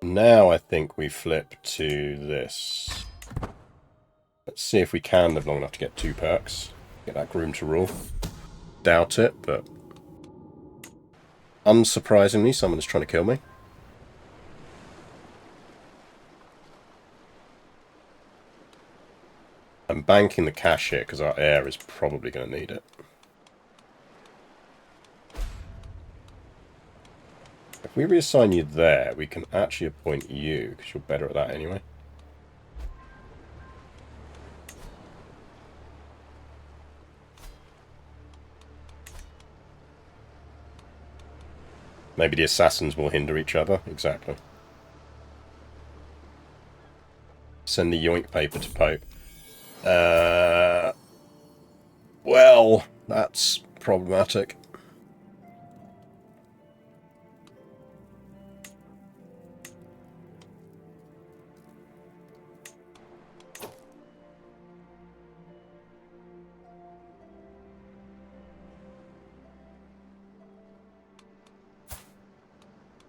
Now I think we flip to this. Let's see if we can live long enough to get 2 perks. Get that groom to rule. Doubt it, but unsurprisingly, someone is trying to kill me. I'm banking the cash here because our heir is probably going to need it. If we reassign you there, we can actually appoint you, because you're better at that anyway. Maybe the assassins will hinder each other. Exactly. Send the yoink paper to Pope. Well, that's problematic.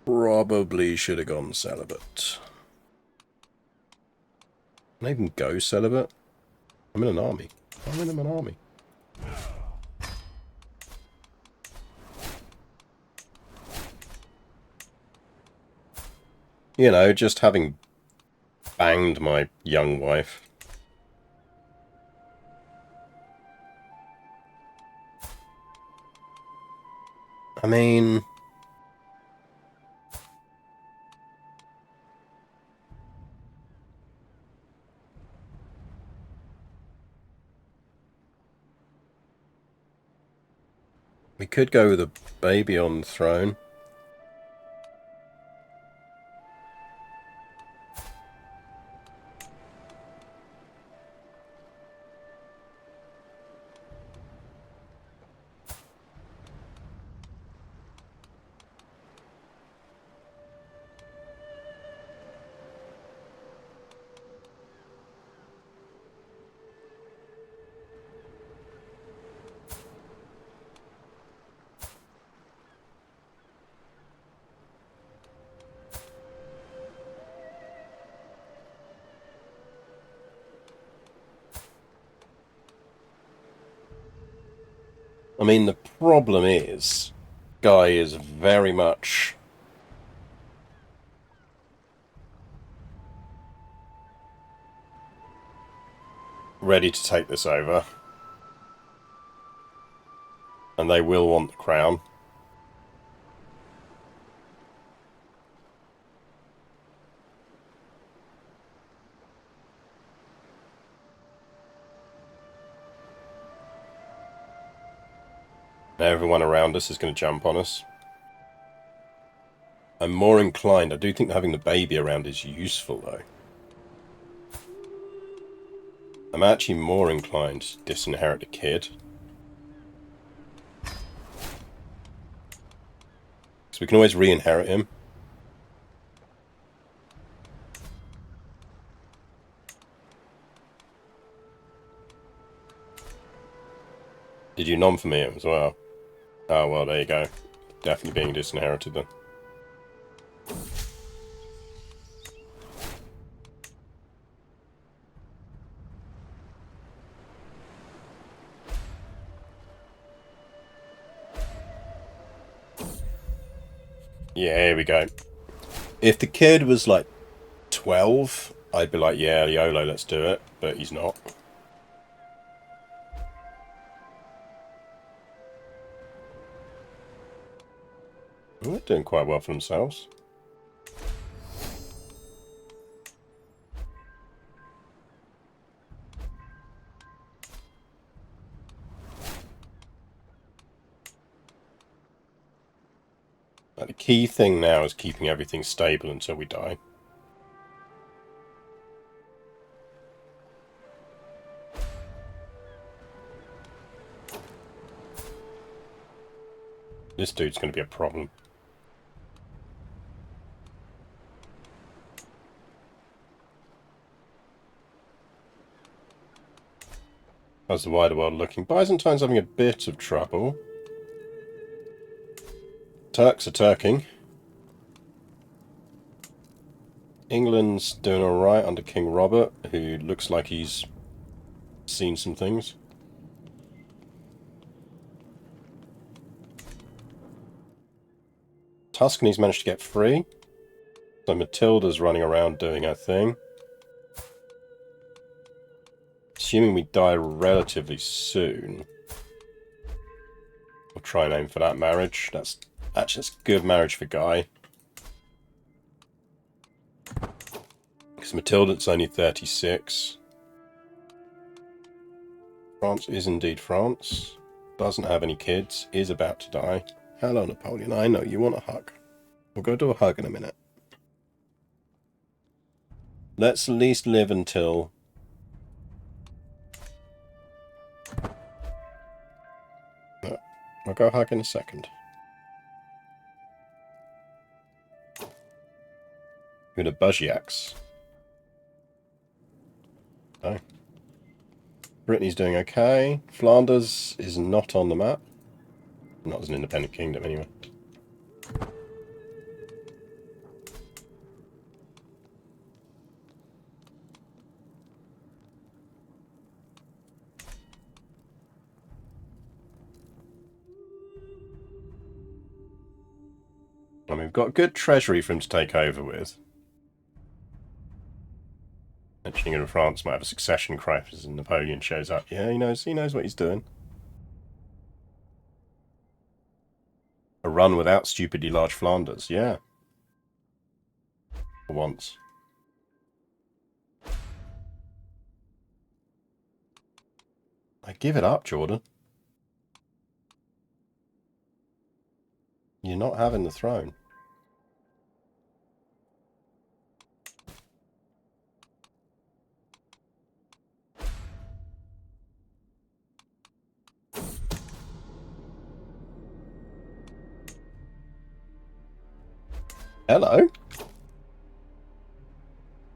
Probably should have gone celibate. Can I even go celibate? I'm in an army. I'm in an army. You know, just having banged my young wife. I mean... we could go with a baby on the throne. I mean, the problem is, Guy is very much ready to take this over. And they will want the crown. Everyone around us is going to jump on us. I'm more inclined. I do think having the baby around is useful, though. I'm actually more inclined to disinherit the kid. So we can always re-inherit him. Did you nom for me as well? Oh, well, there you go. Definitely being disinherited then. Yeah, here we go. If the kid was like 12, I'd be like, yeah, YOLO, let's do it. But he's not. Well, they're doing quite well for themselves. The key thing now is keeping everything stable until we die. This dude's going to be a problem. How's the wider world looking? Byzantine's having a bit of trouble. Turks are Turking. England's doing alright under King Robert, who looks like he's seen some things. Tuscany's managed to get free. So Matilda's running around doing her thing. Assuming we die relatively soon. We'll try and aim for that marriage. That's good marriage for Guy. Because Matilda's only 36. France is indeed France. Doesn't have any kids. Is about to die. Hello, Napoleon. I know you want a hug. We'll go do a hug in a minute. Let's at least live until... No, I'll go hug in a second. Who the Buzziaks? No. Brittany's doing okay. Flanders is not on the map. Not as an independent kingdom, anyway. And we've got good treasury for him to take over with. Mentioning in France might have a succession crisis and Napoleon shows up. Yeah, he knows what he's doing. A run without stupidly large Flanders, yeah. For once. I give it up, Jordan. You're not having the throne. Hello?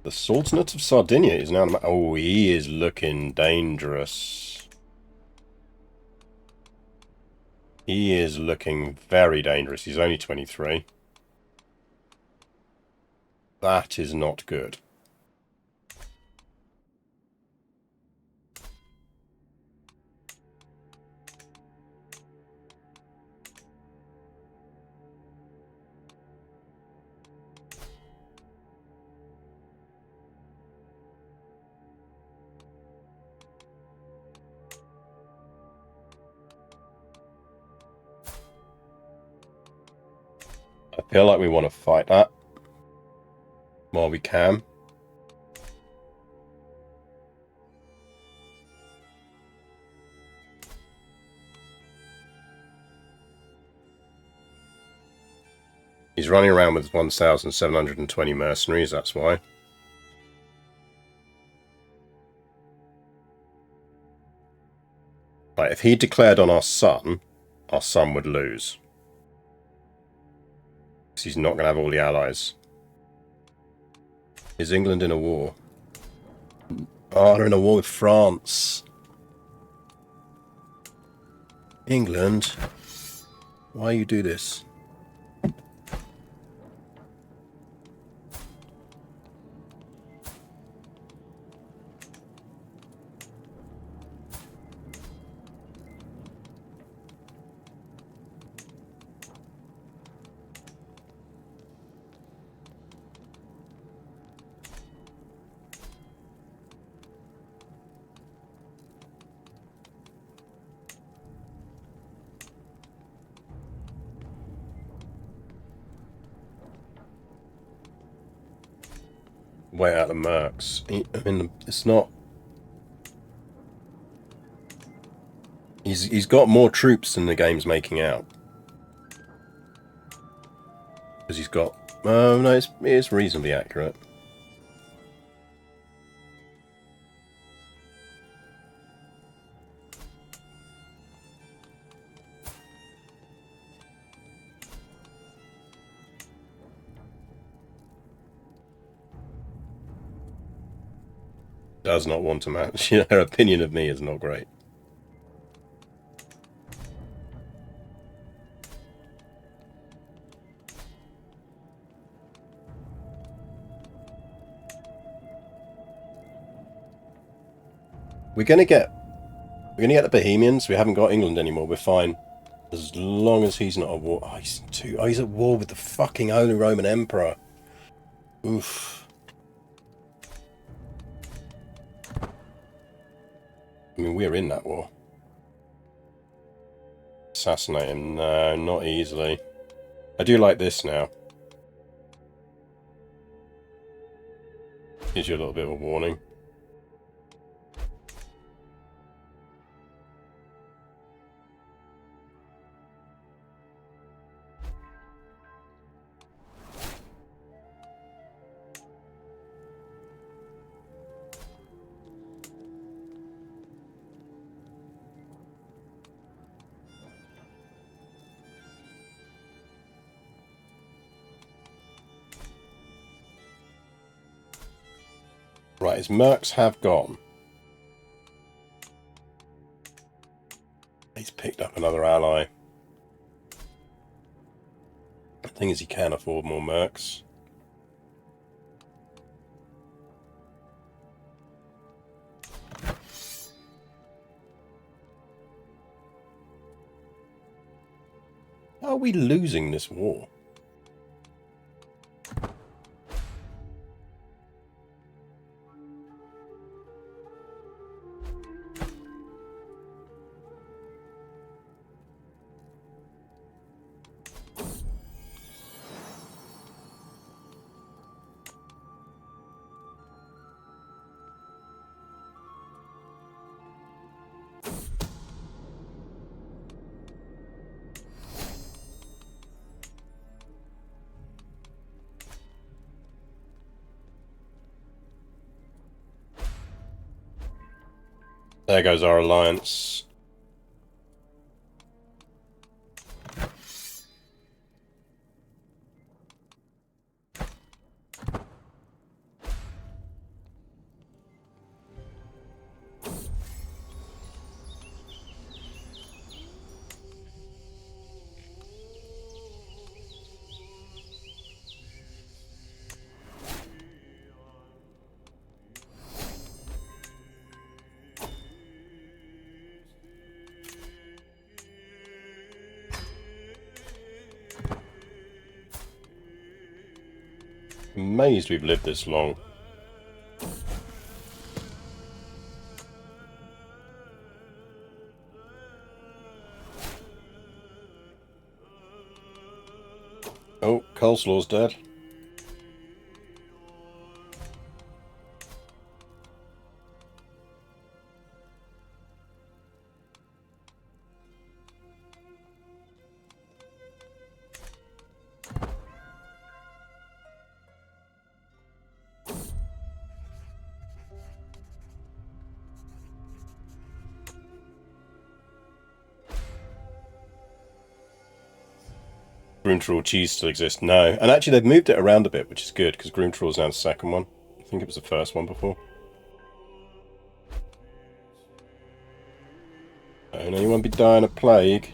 The Sultanate of Sardinia is now... Oh, he is looking dangerous. He is looking very dangerous. He's only 23. That is not good. I feel like we want to fight that while we can. He's running around with 1,720 mercenaries, that's why. Like, if he declared on our son would lose. Because he's not going to have all the allies. Is England in a war? Oh, they're in a war with France. England, why you do this? Way out of mercs. I mean, it's not... He's got more troops than the game's making out. Because he's got... no, it's reasonably accurate. Does not want to match. Her opinion of me is not great. We're gonna get the Bohemians. We haven't got England anymore. We're fine. As long as he's not at war. Oh, he's at war with the fucking Holy Roman Emperor. Oof. I mean, we're in that war. Assassinate him? No, not easily. I do like this now. Gives you a little bit of a warning. Right, his mercs have gone. He's picked up another ally. The thing is, he can afford more mercs. How are we losing this war? There goes our alliance. Amazed we've lived this long. Oh, coleslaw's dead. Groomtrawl cheese still exists? No. And actually they've moved it around a bit, which is good, because Groomtrawl's now the second one. I think it was the first one before. Don't anyone be dying of plague.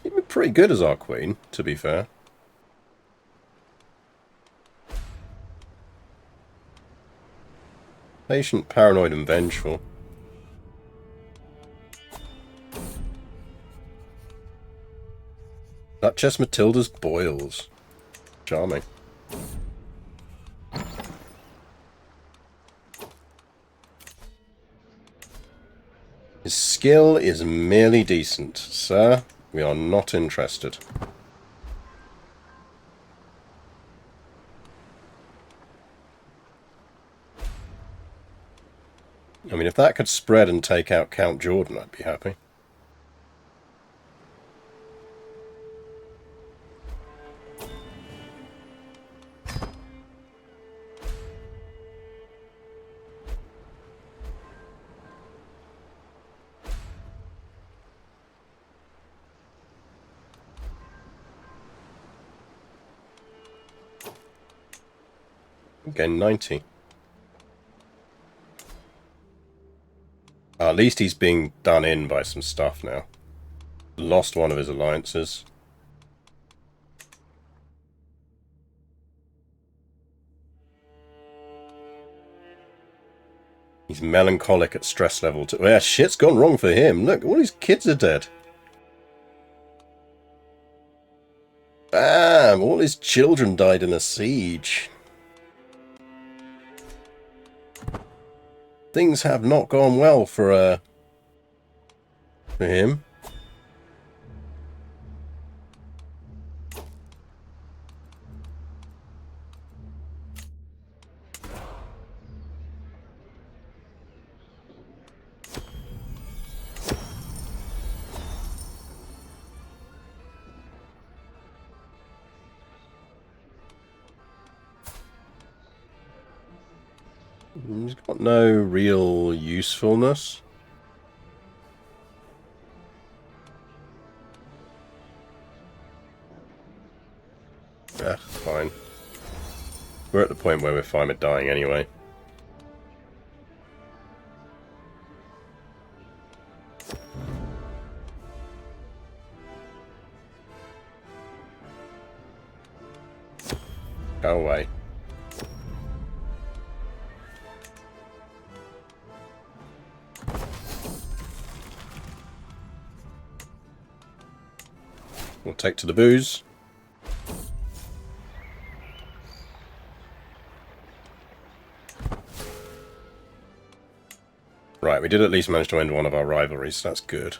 She'd be pretty good as our queen, to be fair. Patient, paranoid, and vengeful. Duchess Matilda's boils. Charming. His skill is merely decent. Sir, we are not interested. I mean, if that could spread and take out Count Jordan, I'd be happy. Okay, 90. At least he's being done in by some stuff now. Lost one of his alliances. He's melancholic at stress level too. Yeah, shit's gone wrong for him. Look, all his kids are dead. Bam! All his children died in a siege. Things have not gone well for him. He's got no real usefulness. Ah, fine. We're at the point where we're fine with dying anyway. Go away. We'll take to the booze. Right, we did at least manage to end one of our rivalries, so that's good.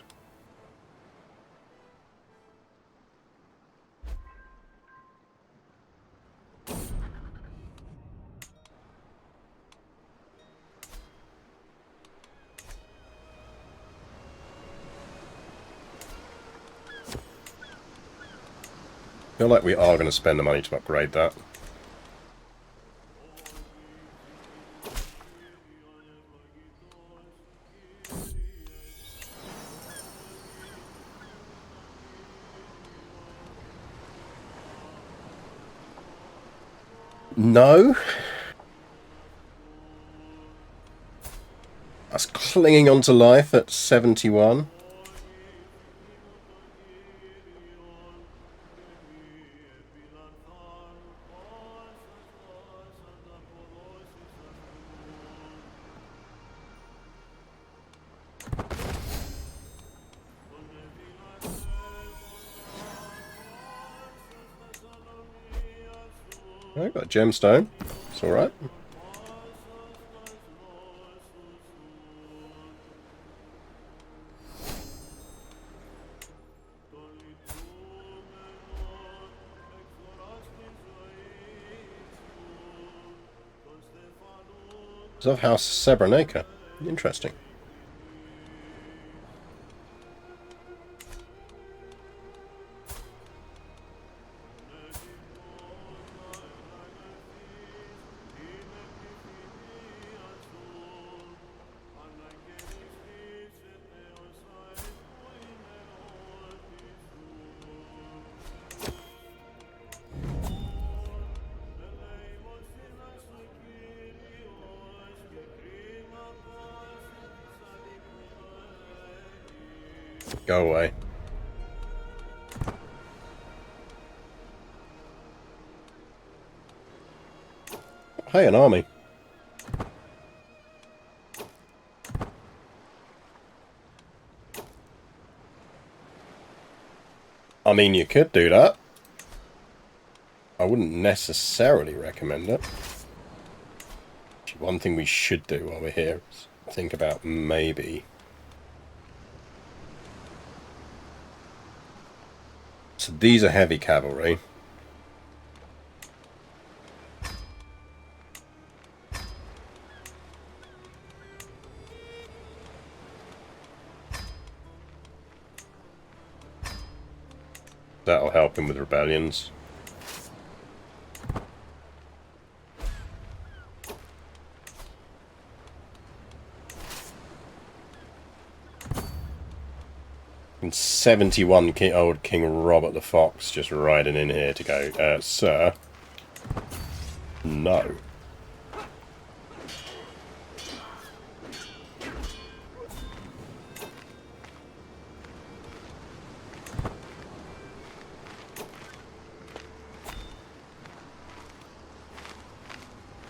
I feel like we are going to spend the money to upgrade that. No. That's clinging on to life at 71. I got a gemstone. It's alright. It's of House Sebronica. Interesting. Go away. Hey, an army. I mean, you could do that. I wouldn't necessarily recommend it. One thing we should do while we're here is think about maybe So these are heavy cavalry. That'll help him with rebellions. And 71 old King Robert the Fox just riding in here to go, sir, no.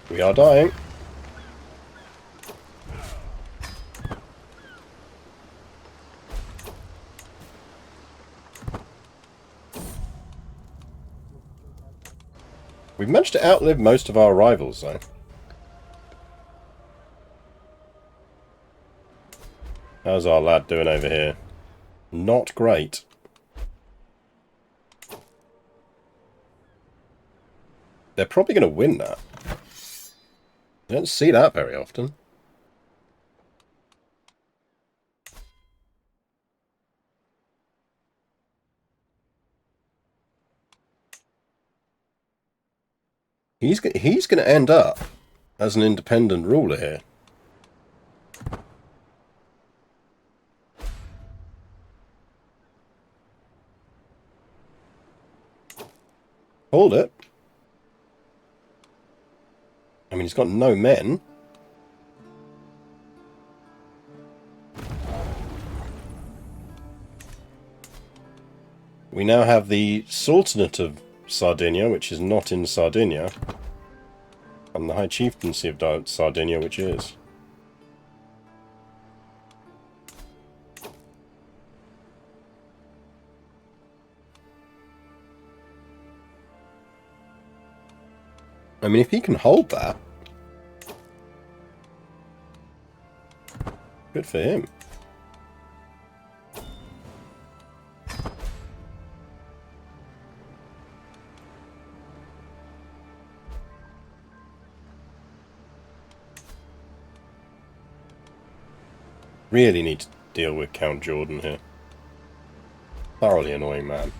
We are dying. We've managed to outlive most of our rivals, though. How's our lad doing over here? Not great. They're probably going to win that. I don't see that very often. He's going to end up as an independent ruler here. Hold it. I mean, he's got no men. We now have the Sultanate of Sardinia, which is not in Sardinia, and the High Chieftaincy of Sardinia, which is. I mean, if he can hold that, good for him. Really need to deal with Count Jordan here. Thoroughly annoying man.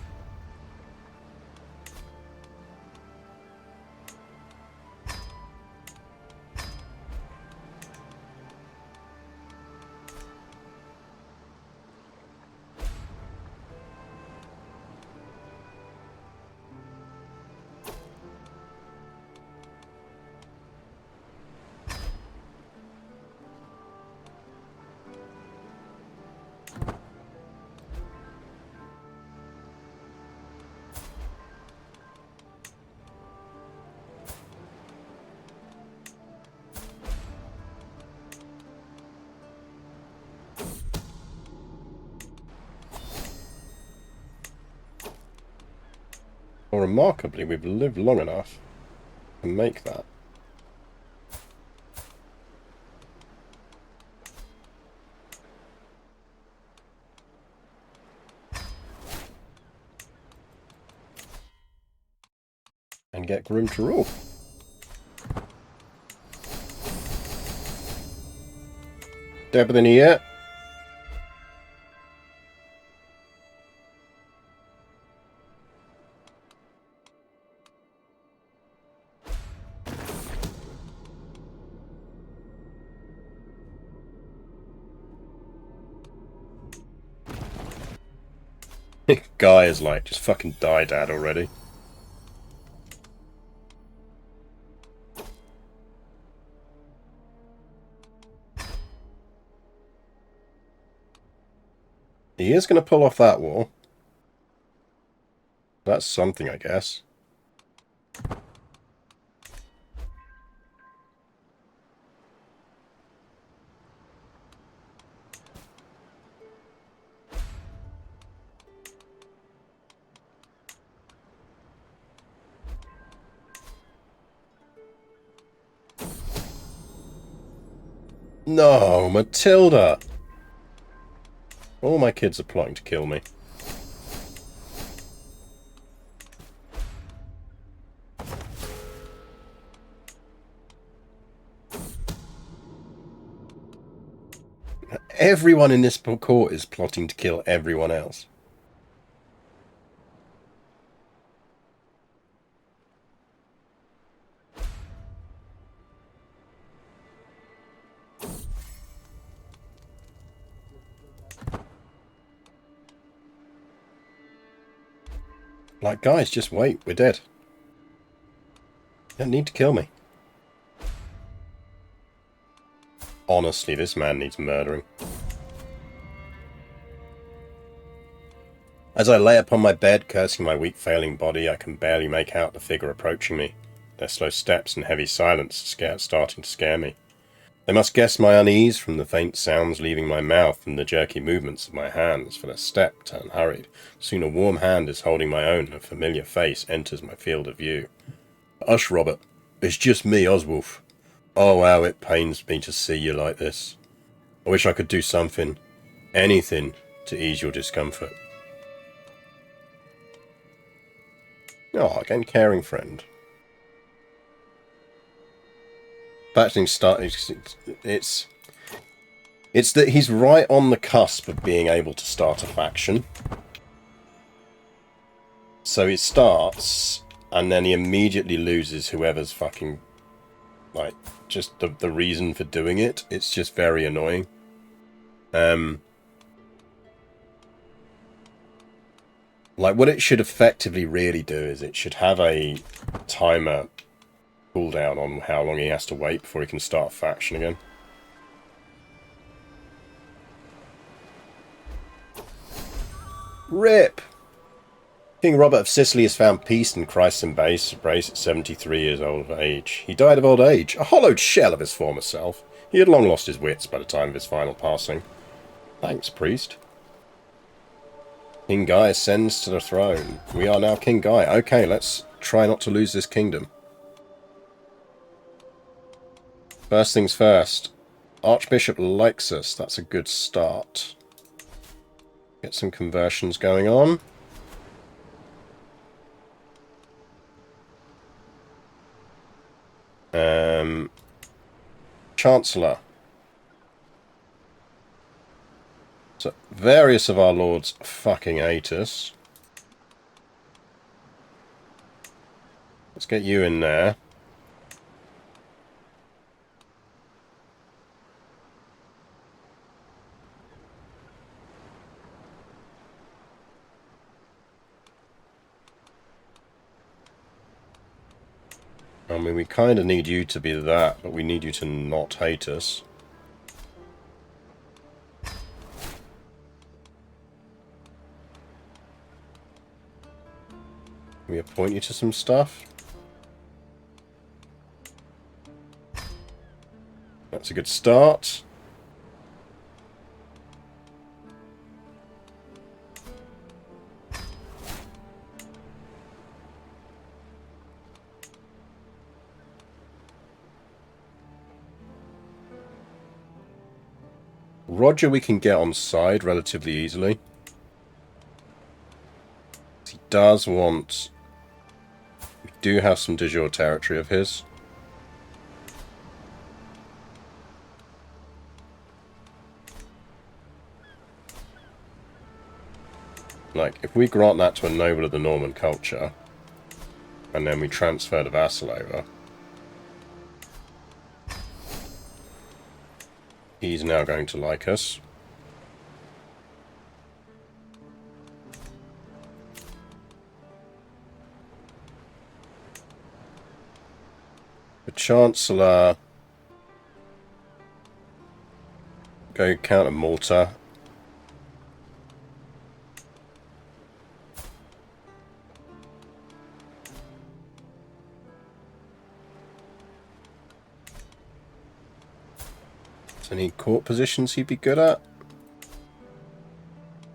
Well, remarkably, we've lived long enough to make that. And get Grim to rule. Deeper than here. Guy is like, just fucking die, Dad, already. He is going to pull off that war. That's something, I guess. No, Matilda! All my kids are plotting to kill me. Everyone in this court is plotting to kill everyone else. Like, guys, just wait. We're dead. You don't need to kill me. Honestly, this man needs murdering. As I lay upon my bed, cursing my weak, failing body, I can barely make out the figure approaching me. Their slow steps and heavy silence starting to scare me. They must guess my unease from the faint sounds leaving my mouth and the jerky movements of my hands, for their step turn hurried. Soon a warm hand is holding my own, and a familiar face enters my field of view. Hush, Robert. It's just me, Oswulf. Oh, how it pains me to see you like this. I wish I could do something, anything, to ease your discomfort. Oh, again, caring friend. Factioning start. It's that he's right on the cusp of being able to start a faction. So he starts, and then he immediately loses whoever's fucking, like, just the reason for doing it. It's just very annoying. Like, what it should effectively really do is it should have a timer cooldown on how long he has to wait before he can start a faction again. RIP! King Robert of Sicily has found peace in Christ's embrace at 73 years old of age. He died of old age, a hollowed shell of his former self. He had long lost his wits by the time of his final passing. Thanks, priest. King Guy ascends to the throne. We are now King Guy. Okay, let's try not to lose this kingdom. First things first. Archbishop likes us. That's a good start. Get some conversions going on. Chancellor. So, various of our lords fucking hate us. Let's get you in there. I mean, we kind of need you to be that, but we need you to not hate us. Can we appoint you to some stuff? That's a good start. Roger we can get on side relatively easily. He does want... We do have some de jure territory of his. Like, if we grant that to a noble of the Norman culture, and then we transfer the vassal over, he's now going to like us. The Chancellor... Go counter Malta. Any court positions he'd be good at?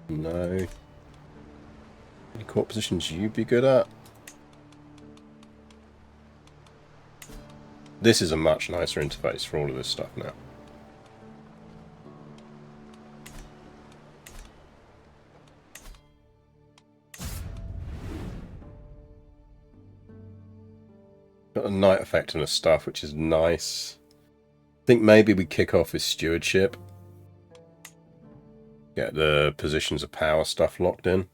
No. Any court positions you'd be good at? This is a much nicer interface for all of this stuff now. Got a night effectiveness stuff, which is nice. I think maybe we kick off with stewardship. Get the positions of power stuff locked in.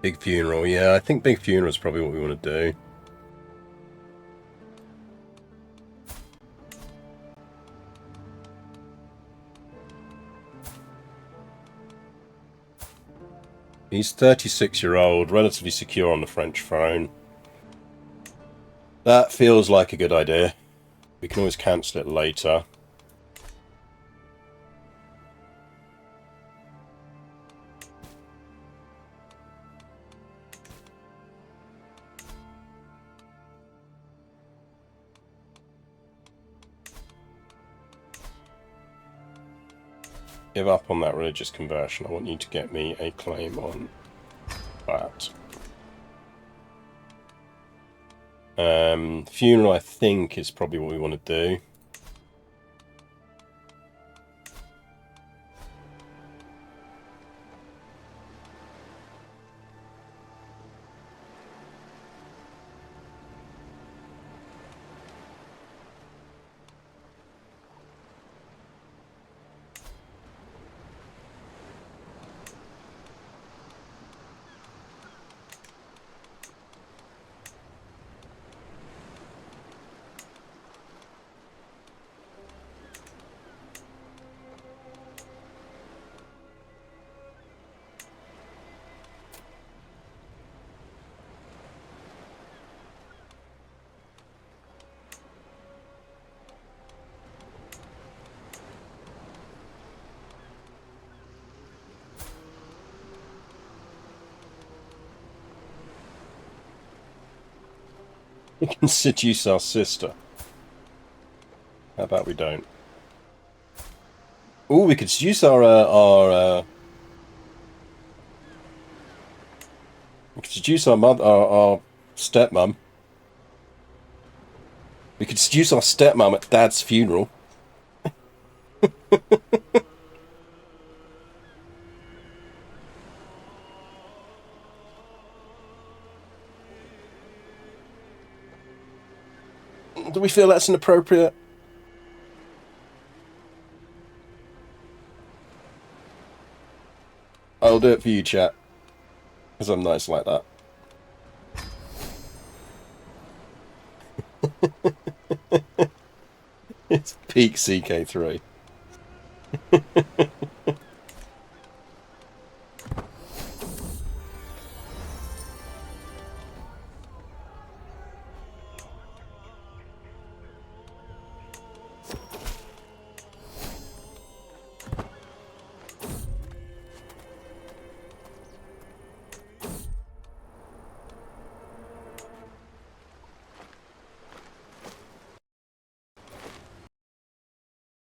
Big funeral, yeah, I think big funeral is probably what we want to do. He's 36-year-old, relatively secure on the French throne. That feels like a good idea. We can always cancel it later. Give up on that religious conversion. I want you to get me a claim on that. Funeral, I think, is probably what we want to do. We can seduce our sister. How about we don't? Oh, we could seduce we could seduce our mother, our stepmom. We could seduce our stepmom at Dad's funeral. Do we feel that's inappropriate? I'll do it for you, chat. Because I'm nice like that. It's peak CK3.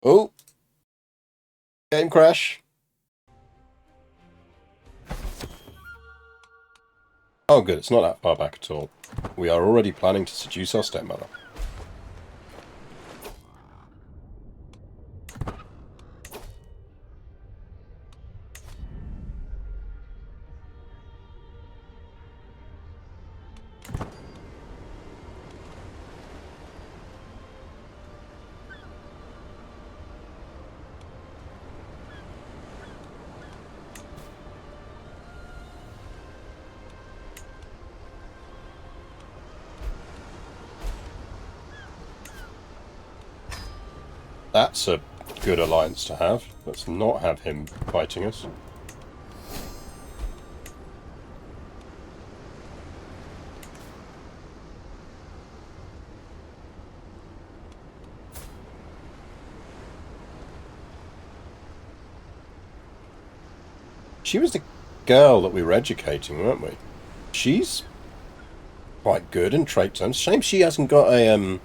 Oh, game crash. Oh, good. It's not that far back at all. We are already planning to seduce our stepmother. That's a good alliance to have. Let's not have him fighting us. She was the girl that we were educating, weren't we? She's quite good in trait terms. Shame she hasn't got a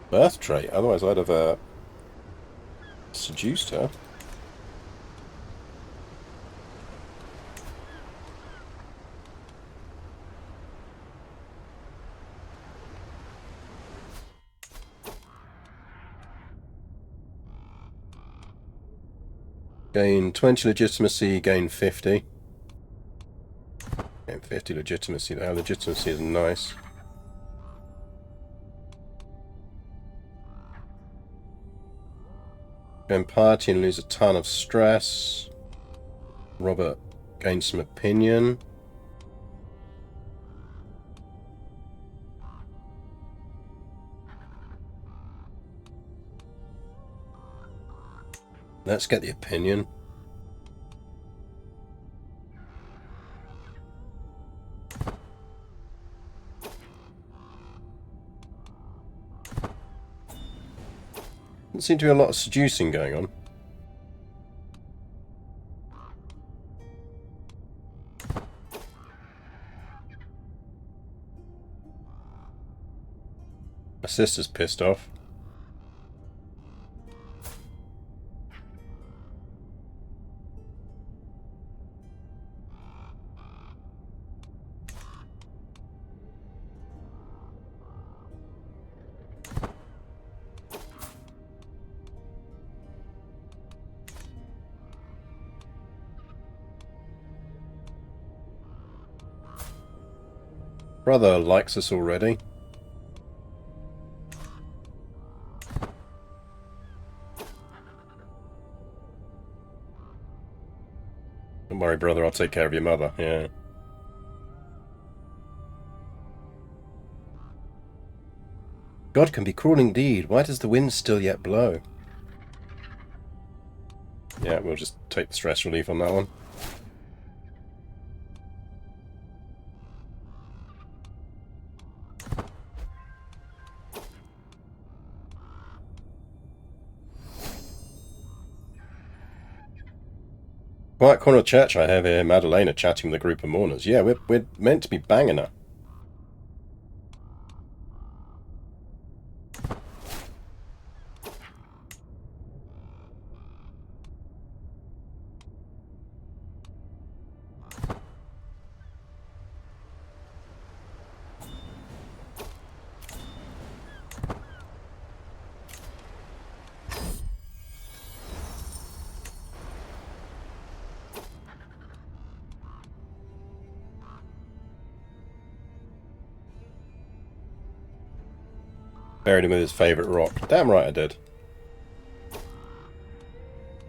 birth trait. Otherwise, I'd have seduced her. Gain 20 legitimacy, gain 50. Gain 50 legitimacy there. Legitimacy is nice. Gain piety and lose a ton of stress. Robert gains some opinion. Let's get the opinion. Doesn't seem to be a lot of seducing going on. My sister's pissed off. Brother likes us already. Don't worry, brother, I'll take care of your mother. Yeah. God can be cruel indeed. Why does the wind still yet blow? Yeah, we'll just take the stress relief on that one. Quiet corner of church I have here, Madalena chatting with a group of mourners. Yeah, we're meant to be banging her. Buried him with his favourite rock. Damn right I did.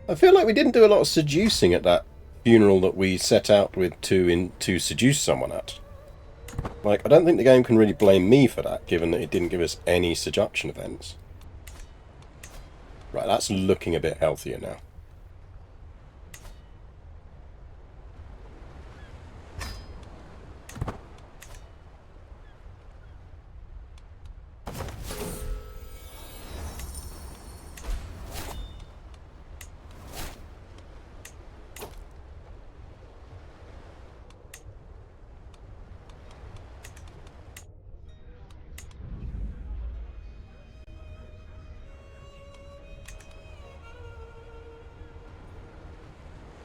I feel like we didn't do a lot of seducing at that funeral that we set out with to seduce someone at. Like, I don't think the game can really blame me for that, given that it didn't give us any seduction events. Right, that's looking a bit healthier now.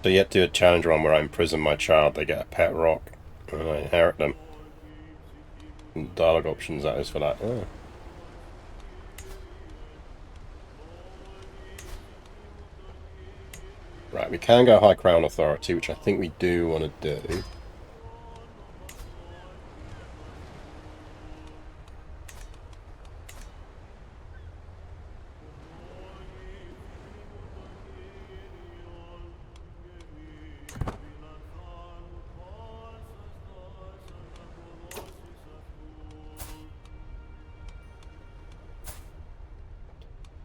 So yet to do a challenge run where I imprison my child, they get a pet rock, and I inherit them. And dialogue options that is for that. Oh. Right, we can go High Crown Authority, which I think we do want to do.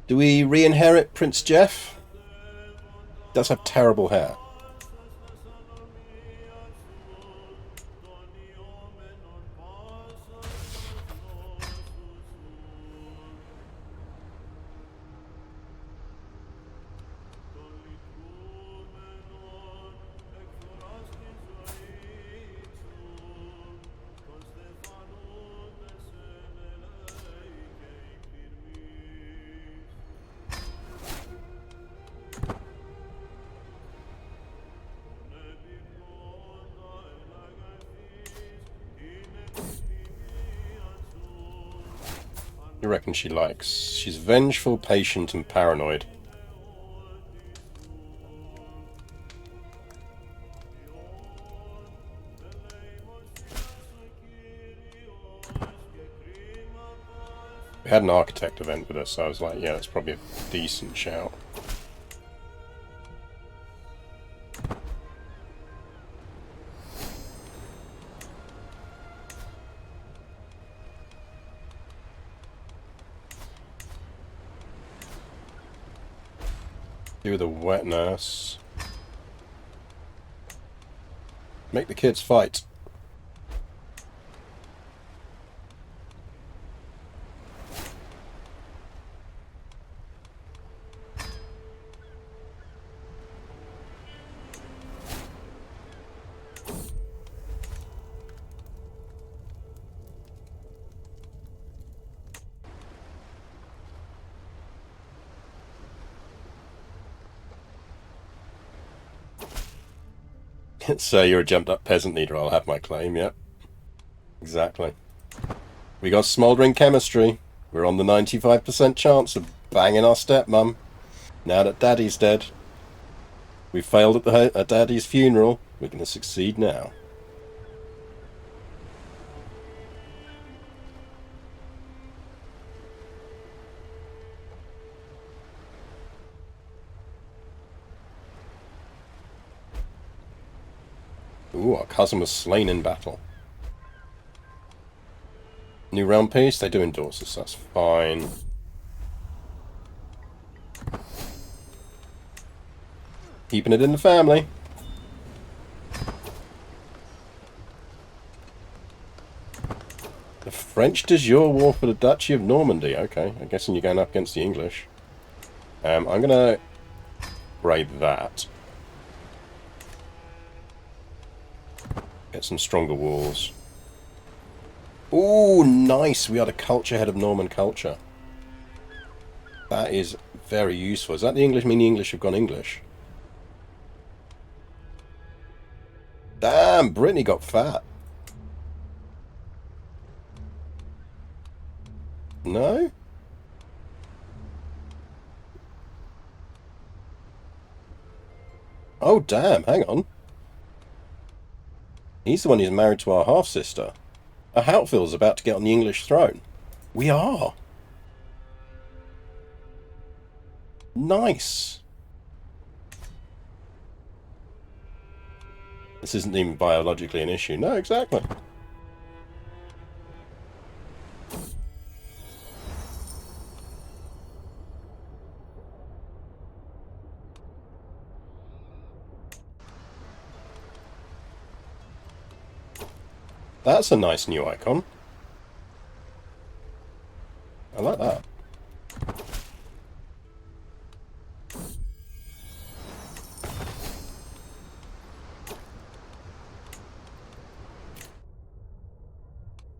Do we re-inherit Prince Jeff? He does have terrible hair. You reckon she likes? She's vengeful, patient, and paranoid. We had an architect event with us, so I was like, yeah, that's probably a decent shout. Do the wet nurse. Make the kids fight. So you're a jumped up peasant leader, I'll have my claim, yep. Exactly. We got smouldering chemistry. We're on the 95% chance of banging our stepmum. Now that Daddy's dead. We failed at Daddy's funeral. We're going to succeed now. Ooh, our cousin was slain in battle. New realm piece, they do endorse us, that's fine. Keeping it in the family. The French de jure war for the Duchy of Normandy. Okay, I'm guessing you're going up against the English. I'm going to grade that. Get some stronger walls. Ooh, nice! We had a culture head of Norman culture. That is very useful. Does that the English mean the English have gone English? Damn, Brittany got fat. No? Oh, damn, hang on. He's the one who's married to our half-sister. A Hauteville's about to get on the English throne. We are. Nice. This isn't even biologically an issue. No, exactly. That's a nice new icon. I like that.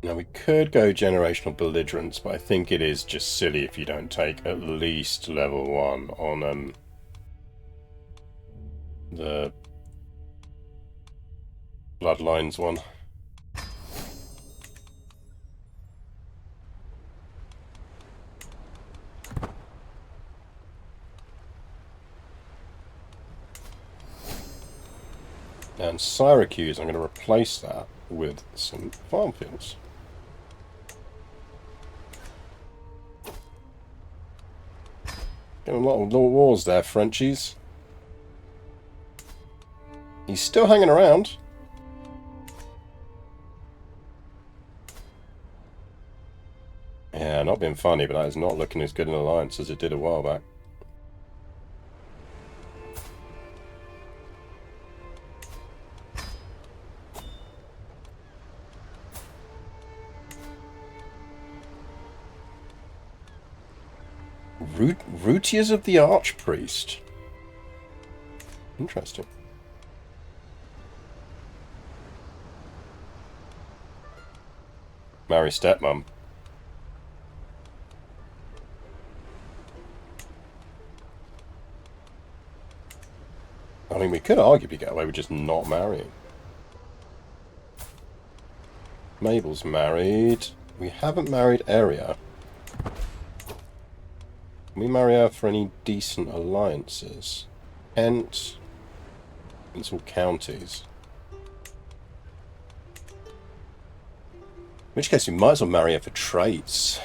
Now we could go generational belligerence, but I think it is just silly if you don't take at least level 1 on the Bloodlines one. And Syracuse, I'm going to replace that with some farm fields. Getting a lot of wars there, Frenchies. He's still hanging around. Yeah, not being funny, but that is not looking as good an alliance as it did a while back. Routiers of the Archpriest. Interesting. Marry stepmom. I mean, we could arguably get away with just not marrying. Mabel's married. We haven't married Area. Can we marry her for any decent alliances? Kent. It's all counties. In which case we might as well marry her for trades.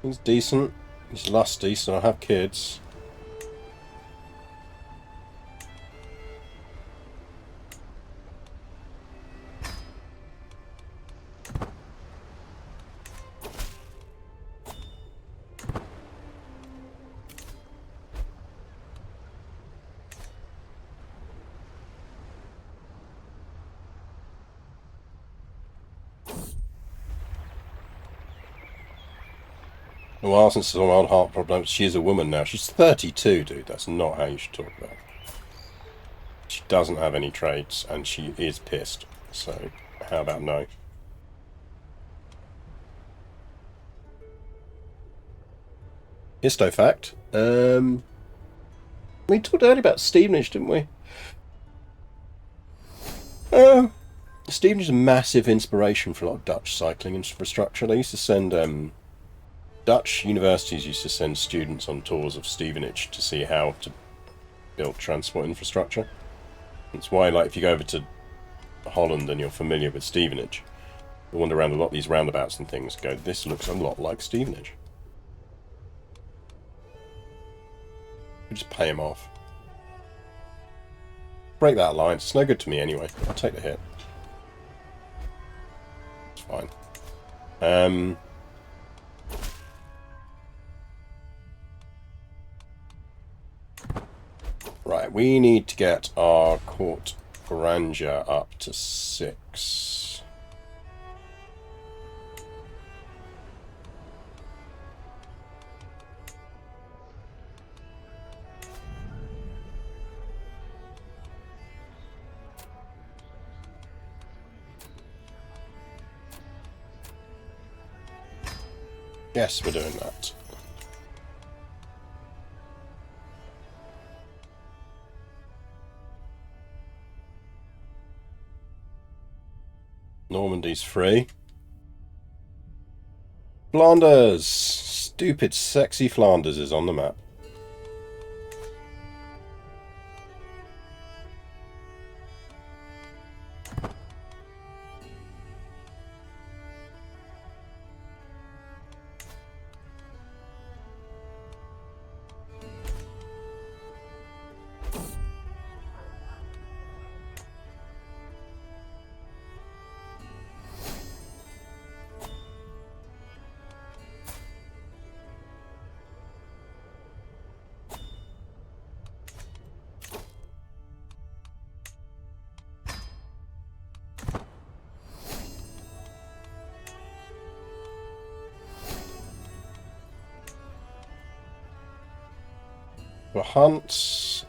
He's decent. He's lusty, so I have kids. A while since some old heart problems. She is a woman now. She's 32, dude. That's not how you should talk about her. She doesn't have any traits, and she is pissed. So, how about no? Histo fact. We talked earlier about Stevenage, didn't we? Stevenage is a massive inspiration for a lot of Dutch cycling infrastructure. They used to send Dutch universities used to send students on tours of Stevenage to see how to build transport infrastructure. That's why, like, if you go over to Holland and you're familiar with Stevenage, you wander around a lot of these roundabouts and things, go, this looks a lot like Stevenage. We just pay him off. Break that alliance. It's no good to me anyway. I'll take the hit. It's fine. Right, we need to get our court grandeur up to 6. Yes, we're doing that. Normandy's free. Flanders! Stupid, sexy Flanders is on the map. For hunts.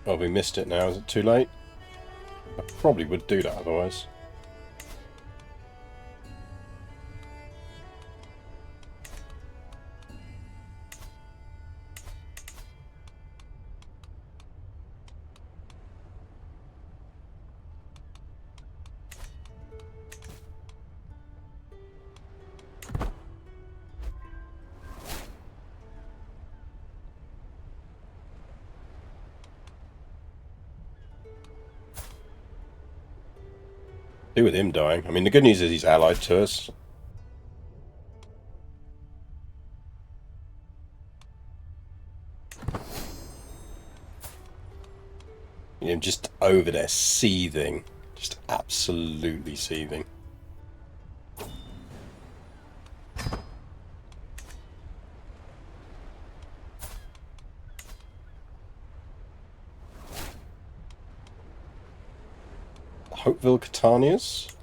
Oh, we missed it now. Is it too late? I probably would do that otherwise. Do with him dying. I mean, the good news is he's allied to us. You know, just over there seething. Just absolutely seething. Hopeville Catanias?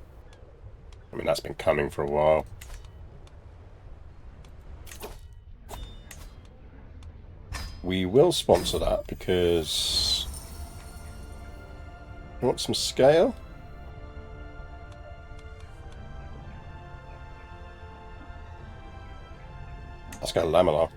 I mean, that's been coming for a while. we will sponsor that because we want some scale. Let's go laminar.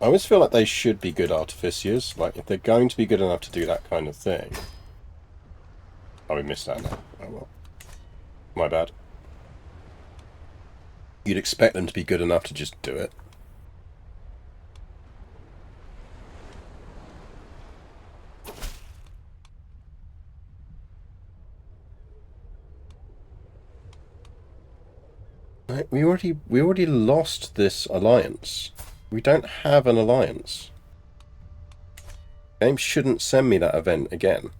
I always feel like they should be good artificiers. Like, if they're going to be good enough to do that kind of thing... Oh, we missed that now. Oh, well. My bad. You'd expect them to be good enough to just do it. Like, we already lost this alliance. We don't have an alliance. Game shouldn't send me that event again.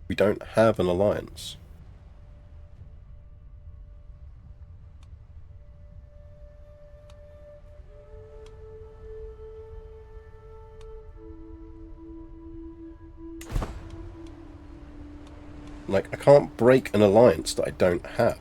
We don't have an alliance. Like, I can't break an alliance that I don't have.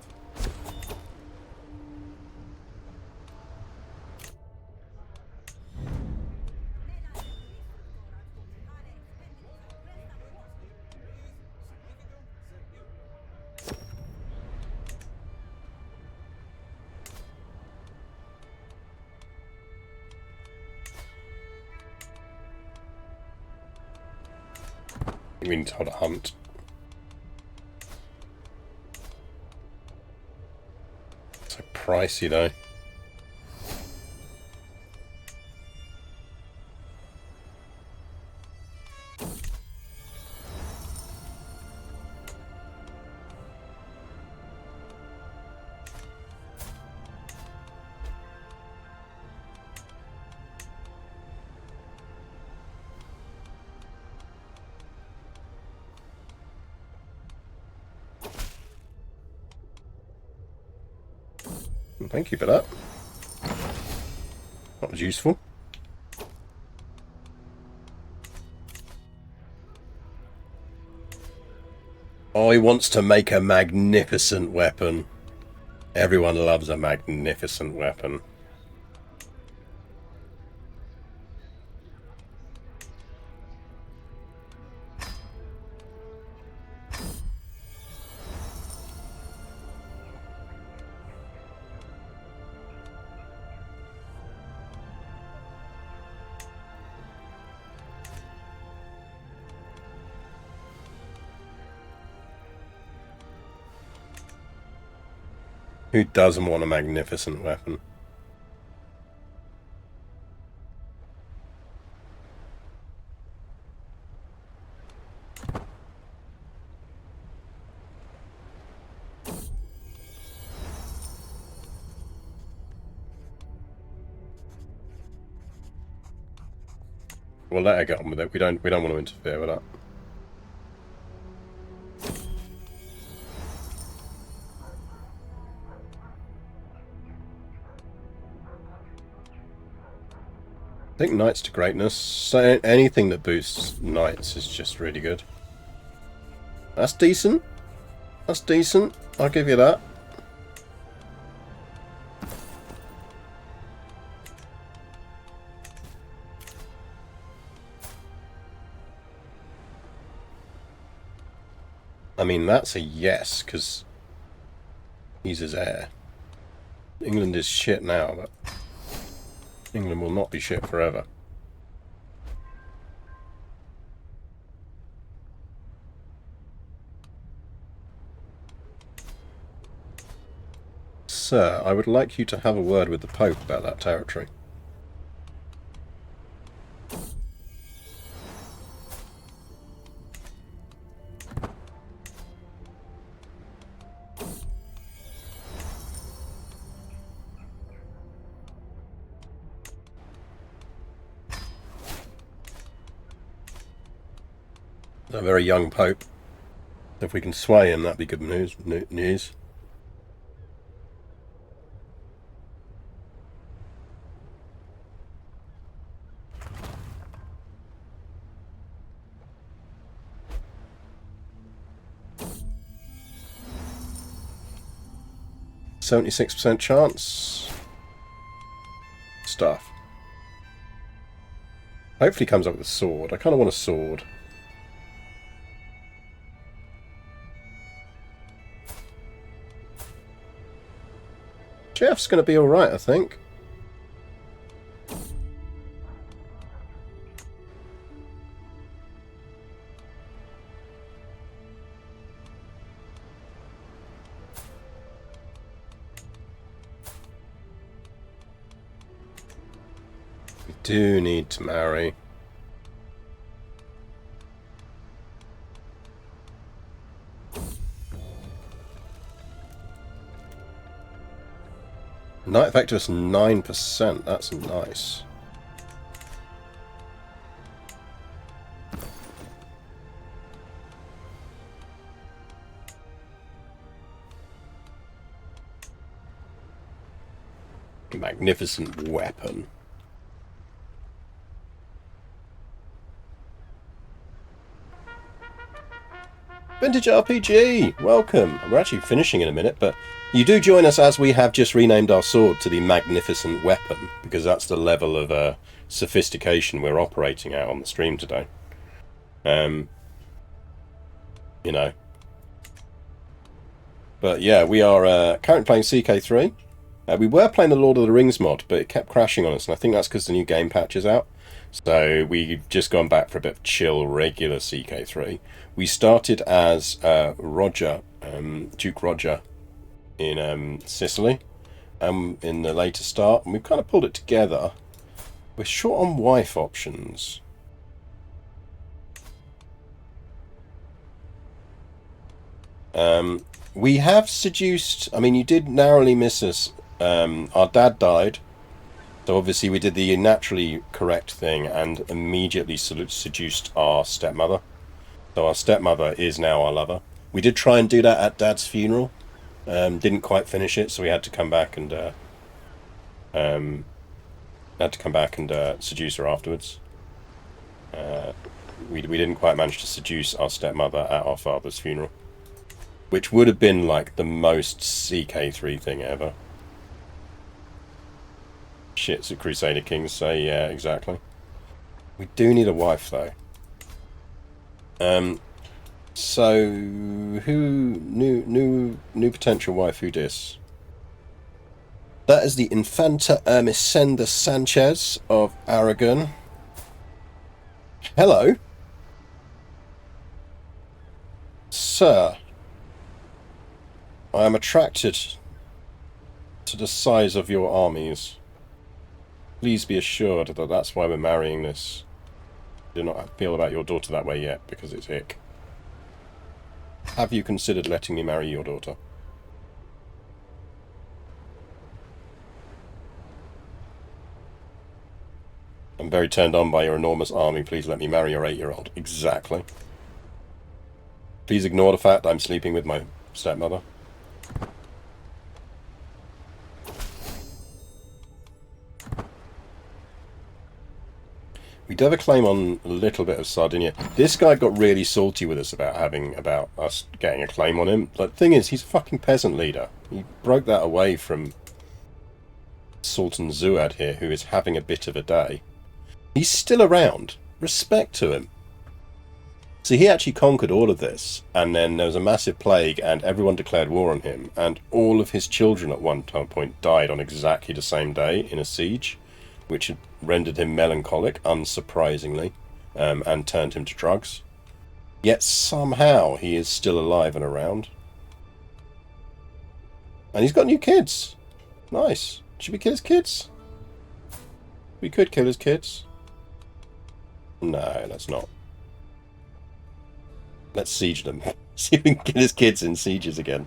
We need to hold a hunt. So pricey though. Thank you for that. That was useful. Oh, he wants to make a magnificent weapon. Everyone loves a magnificent weapon. Who doesn't want a magnificent weapon? We'll let her get on with it. We don't want to interfere with that. I think Knights to Greatness, so anything that boosts Knights is just really good. That's decent. That's decent. I'll give you that. I mean, that's a yes, because he's his heir. England is shit now, but England will not be shit forever. Sir, I would like you to have a word with the Pope about that territory. A very young Pope. If we can sway him, that'd be good news. 76% chance. Stuff. Hopefully he comes up with a sword. I kind of want a sword. Jeff's going to be alright, I think. We do need to marry. Night effectiveness 9%. That's nice. Magnificent weapon. Vintage RPG! Welcome! We're actually finishing in a minute, but you do join us as we have just renamed our sword to the Magnificent Weapon, because that's the level of sophistication we're operating at on the stream today. You know. But yeah, we are currently playing CK3. We were playing the Lord of the Rings mod, but it kept crashing on us, and I think that's because the new game patch is out. So we've just gone back for a bit of chill, regular CK3. We started as Roger, Duke Roger, in Sicily, in the later start, and we've kind of pulled it together. We're short on wife options. We have seduced. I mean, you did narrowly miss us. Our dad died. So obviously we did the naturally correct thing and immediately seduced our stepmother. So our stepmother is now our lover. We did try and do that at Dad's funeral. Didn't quite finish it, so we had to come back and seduce her afterwards. We didn't quite manage to seduce our stepmother at our father's funeral, which would have been like the most CK3 thing ever. Shit's at Crusader Kings say, yeah, exactly. We do need a wife, though. So who new potential wife? Who dis? That is the Infanta Ermesenda Sanchez of Aragon. Hello, sir. I am attracted to the size of your armies. Please be assured that that's why we're marrying this. Do not feel about your daughter that way yet, because it's ick. Have you considered letting me marry your daughter? I'm very turned on by your enormous army. Please let me marry your 8-year-old. Exactly. Please ignore the fact I'm sleeping with my stepmother. We do have a claim on a little bit of Sardinia. This guy got really salty with us about us getting a claim on him. But the thing is, he's a fucking peasant leader. He broke that away from Sultan Zuad here, who is having a bit of a day. He's still around. Respect to him. So he actually conquered all of this, and then there was a massive plague, and everyone declared war on him, and all of his children at one point died on exactly the same day in a siege, which rendered him melancholic, unsurprisingly, and turned him to drugs. Yet somehow he is still alive and around. And he's got new kids. Nice. Should we kill his kids? We could kill his kids. No, let's not. Let's siege them. See if we can kill his kids in sieges again.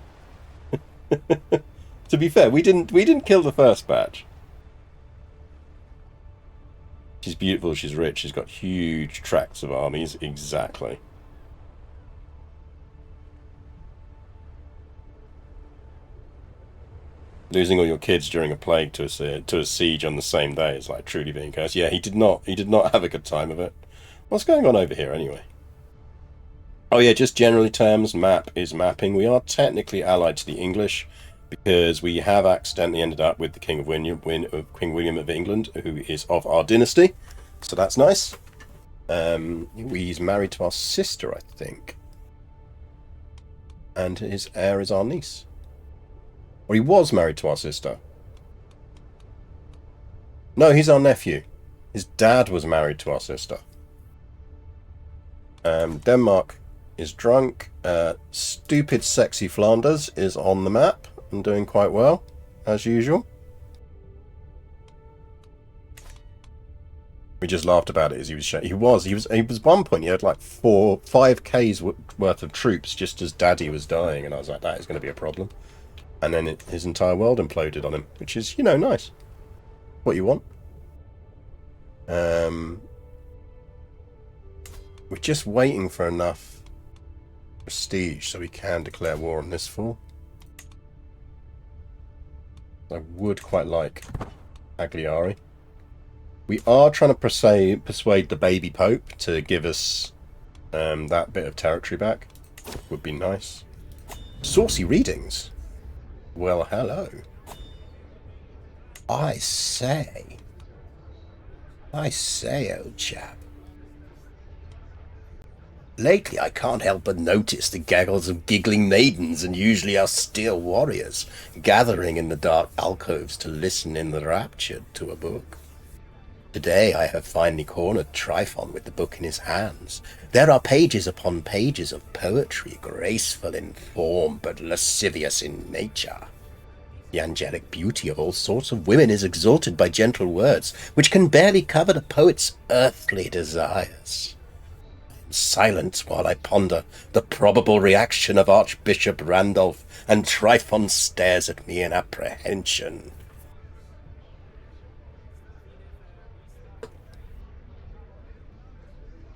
To be fair, we didn't kill the first batch. She's beautiful, she's rich, she's got huge tracts of armies. Exactly. Losing all your kids during a plague to a siege on the same day is like truly being cursed. Yeah, he did not have a good time of it. What's going on over here anyway? Oh yeah, just generally terms, map is mapping. We are technically allied to the English. because we have accidentally ended up with the King William of England, who is of our dynasty. So that's nice. He's married to our sister, I think. And his heir is our niece. Or he was married to our sister. No, he's our nephew. His dad was married to our sister. Denmark is drunk. Stupid sexy Flanders is on the map and doing quite well, as usual. We just laughed about it as he was at one point he had like 5K's worth of troops just as Daddy was dying, and I was like, that is going to be a problem. And then his entire world imploded on him, which is, you know, nice. What you want. We're just waiting for enough prestige so we can declare war on this fool. I would quite like Cagliari. We are trying to persuade the baby pope to give us that bit of territory back. Would be nice. Saucy readings. Well, hello. I say, old chap. Lately I can't help but notice the gaggles of giggling maidens and usually austere warriors gathering in the dark alcoves to listen enraptured to a book. Today I have finally cornered Tryphon with the book in his hands. There are pages upon pages of poetry, graceful in form but lascivious in nature. The angelic beauty of all sorts of women is exalted by gentle words, which can barely cover the poet's earthly desires. Silent while I ponder the probable reaction of Archbishop Randolph, and Tryphon stares at me in apprehension.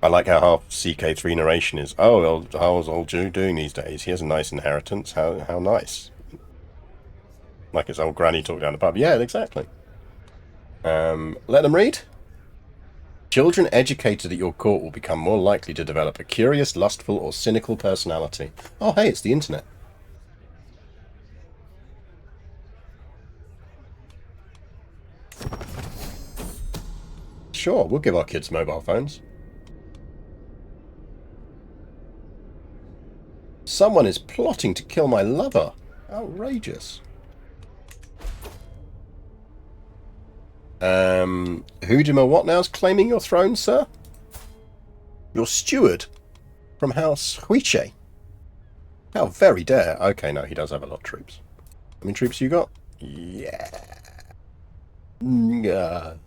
I like how CK3 narration is, oh, how's old Jew doing these days? He has a nice inheritance. How nice. Like his old granny talk down the pub. Yeah, exactly. Let them read. Children educated at your court will become more likely to develop a curious, lustful, or cynical personality. Oh, hey, it's the internet. Sure, we'll give our kids mobile phones. Someone is plotting to kill my lover. Outrageous. Hujima what now is claiming your throne, sir? Your steward from House Huiche. How very dare. Okay, no, he does have a lot of troops. How many troops you got? Yeah. Good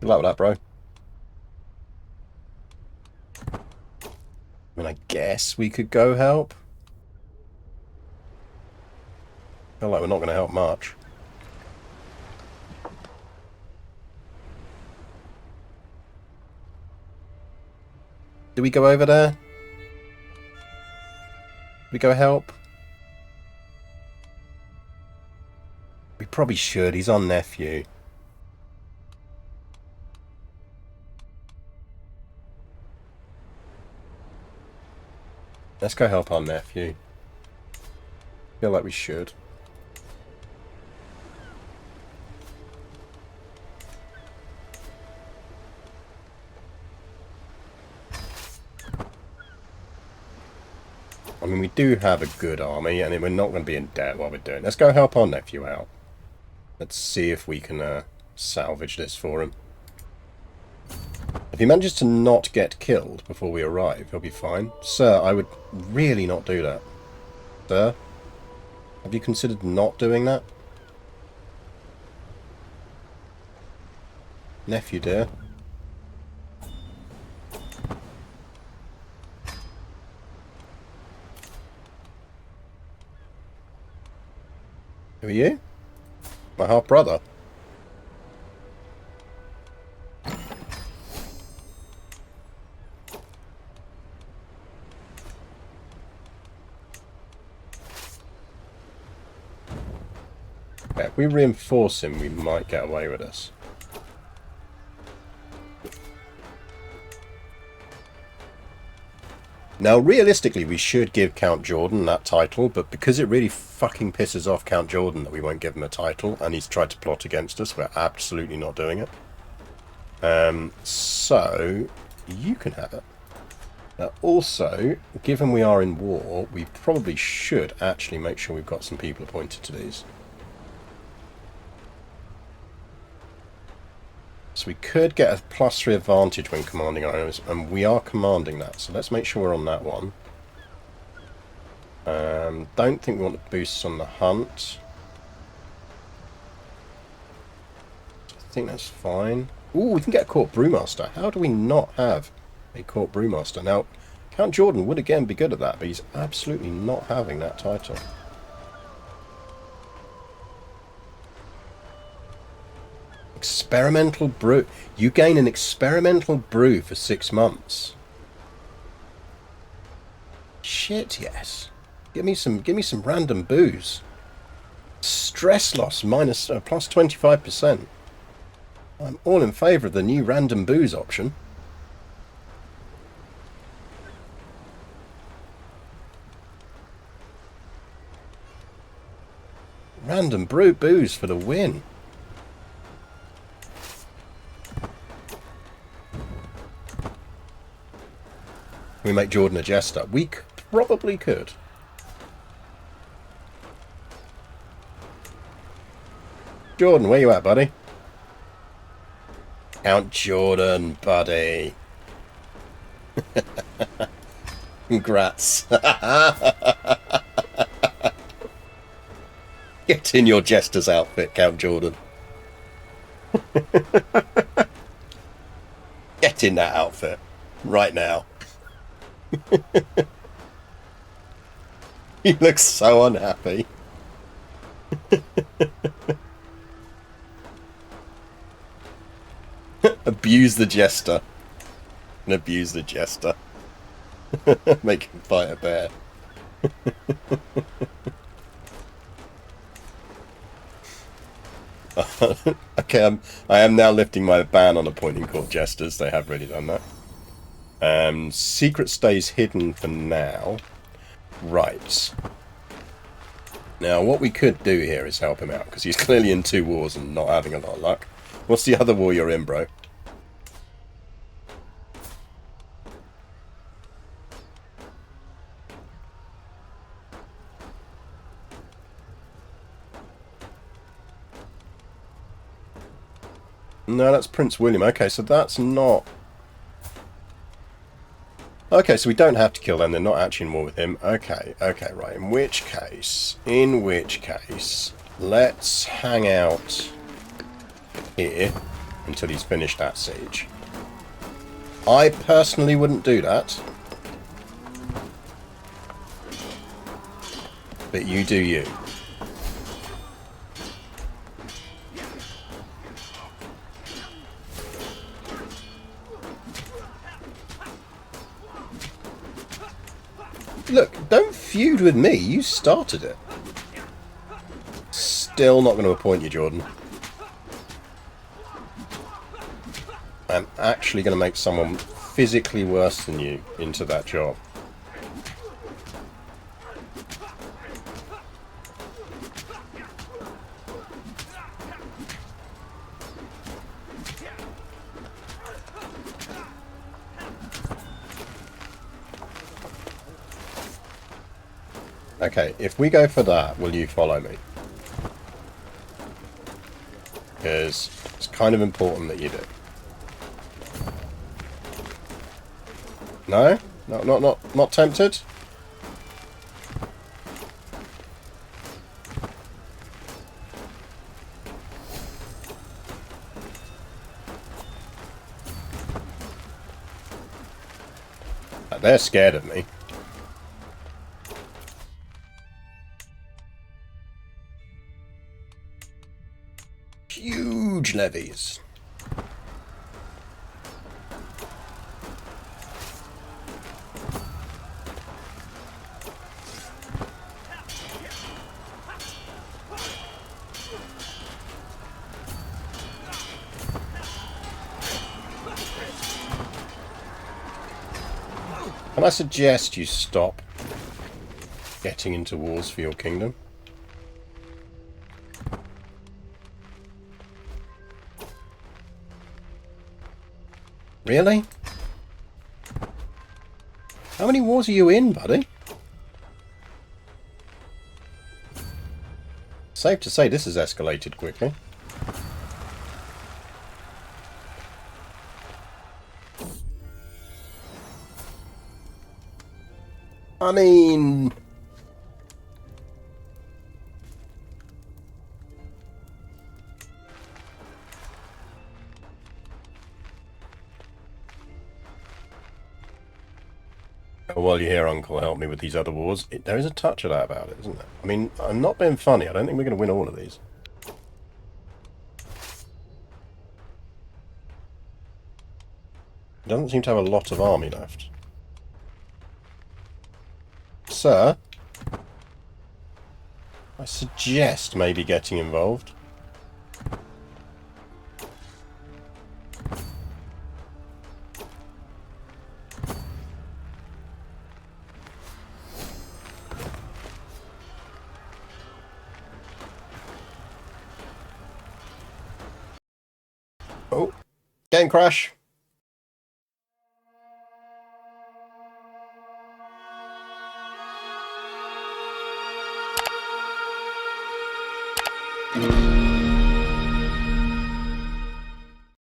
luck with that, bro. I mean, I guess we could go help. Feel like we're not going to help much. Do we go over there? We go help? We probably should. He's our nephew. Let's go help our nephew. Feel like we should. I mean, we do have a good army, and we're not going to be in debt while we're doing it. Let's go help our nephew out. Let's see if we can salvage this for him. If he manages to not get killed before we arrive, he'll be fine. Sir, I would really not do that. Sir? Have you considered not doing that? Nephew, dear. Who are you? My half-brother. Okay, if we reinforce him, we might get away with this. Now, realistically, we should give Count Jordan that title, but because it really fucking pisses off Count Jordan that we won't give him a title, and he's tried to plot against us, we're absolutely not doing it. So, you can have it. Now, also, given we are in war, we probably should actually make sure we've got some people appointed to these. So we could get a +3 advantage when commanding armies, and we are commanding that, so let's make sure we're on that one. Don't think we want the boosts on the hunt. I think that's fine. Ooh, we can get a court brewmaster. How do we not have a court brewmaster? Now, Count Jordan would again be good at that, but he's absolutely not having that title. Experimental brew. You gain an experimental brew for 6 months. Shit, yes. Give me some random booze. Stress loss minus plus 25%. I'm all in favour of the new random booze option. Random booze for the win. We make Jordan a jester. We probably could. Jordan, where you at, buddy? Count Jordan, buddy. Congrats. Get in your jester's outfit, Count Jordan. Get in that outfit right now. He looks so unhappy. Abuse the jester. And abuse the jester. Make him fight a bear. Okay, I am now lifting my ban on appointing court jesters. They have really done that. Secret stays hidden for now. Right. Now, what we could do here is help him out, because he's clearly in 2 wars and not having a lot of luck. What's the other war you're in, bro? No, that's Prince William. Okay, so that's not... Okay, so we don't have to kill them. They're not actually in war with him. Okay, right. In which case, let's hang out here until he's finished that siege. I personally wouldn't do that. But you do you. Look, don't feud with me. You started it. Still not going to appoint you, Jordan. I'm actually going to make someone physically worse than you into that job. Okay, if we go for that, will you follow me? Because it's kind of important that you do. No? Not tempted? They're scared of me. Huge levies. Can I suggest you stop getting into wars for your kingdom? Really? How many wars are you in, buddy? Safe to say this has escalated quickly. I mean... While you're here, Uncle, help me with these other wars. There is a touch of that about it, isn't there? I mean, I'm not being funny. I don't think we're going to win all of these. He doesn't seem to have a lot of army left. Sir, I suggest maybe getting involved. Oh, game crash.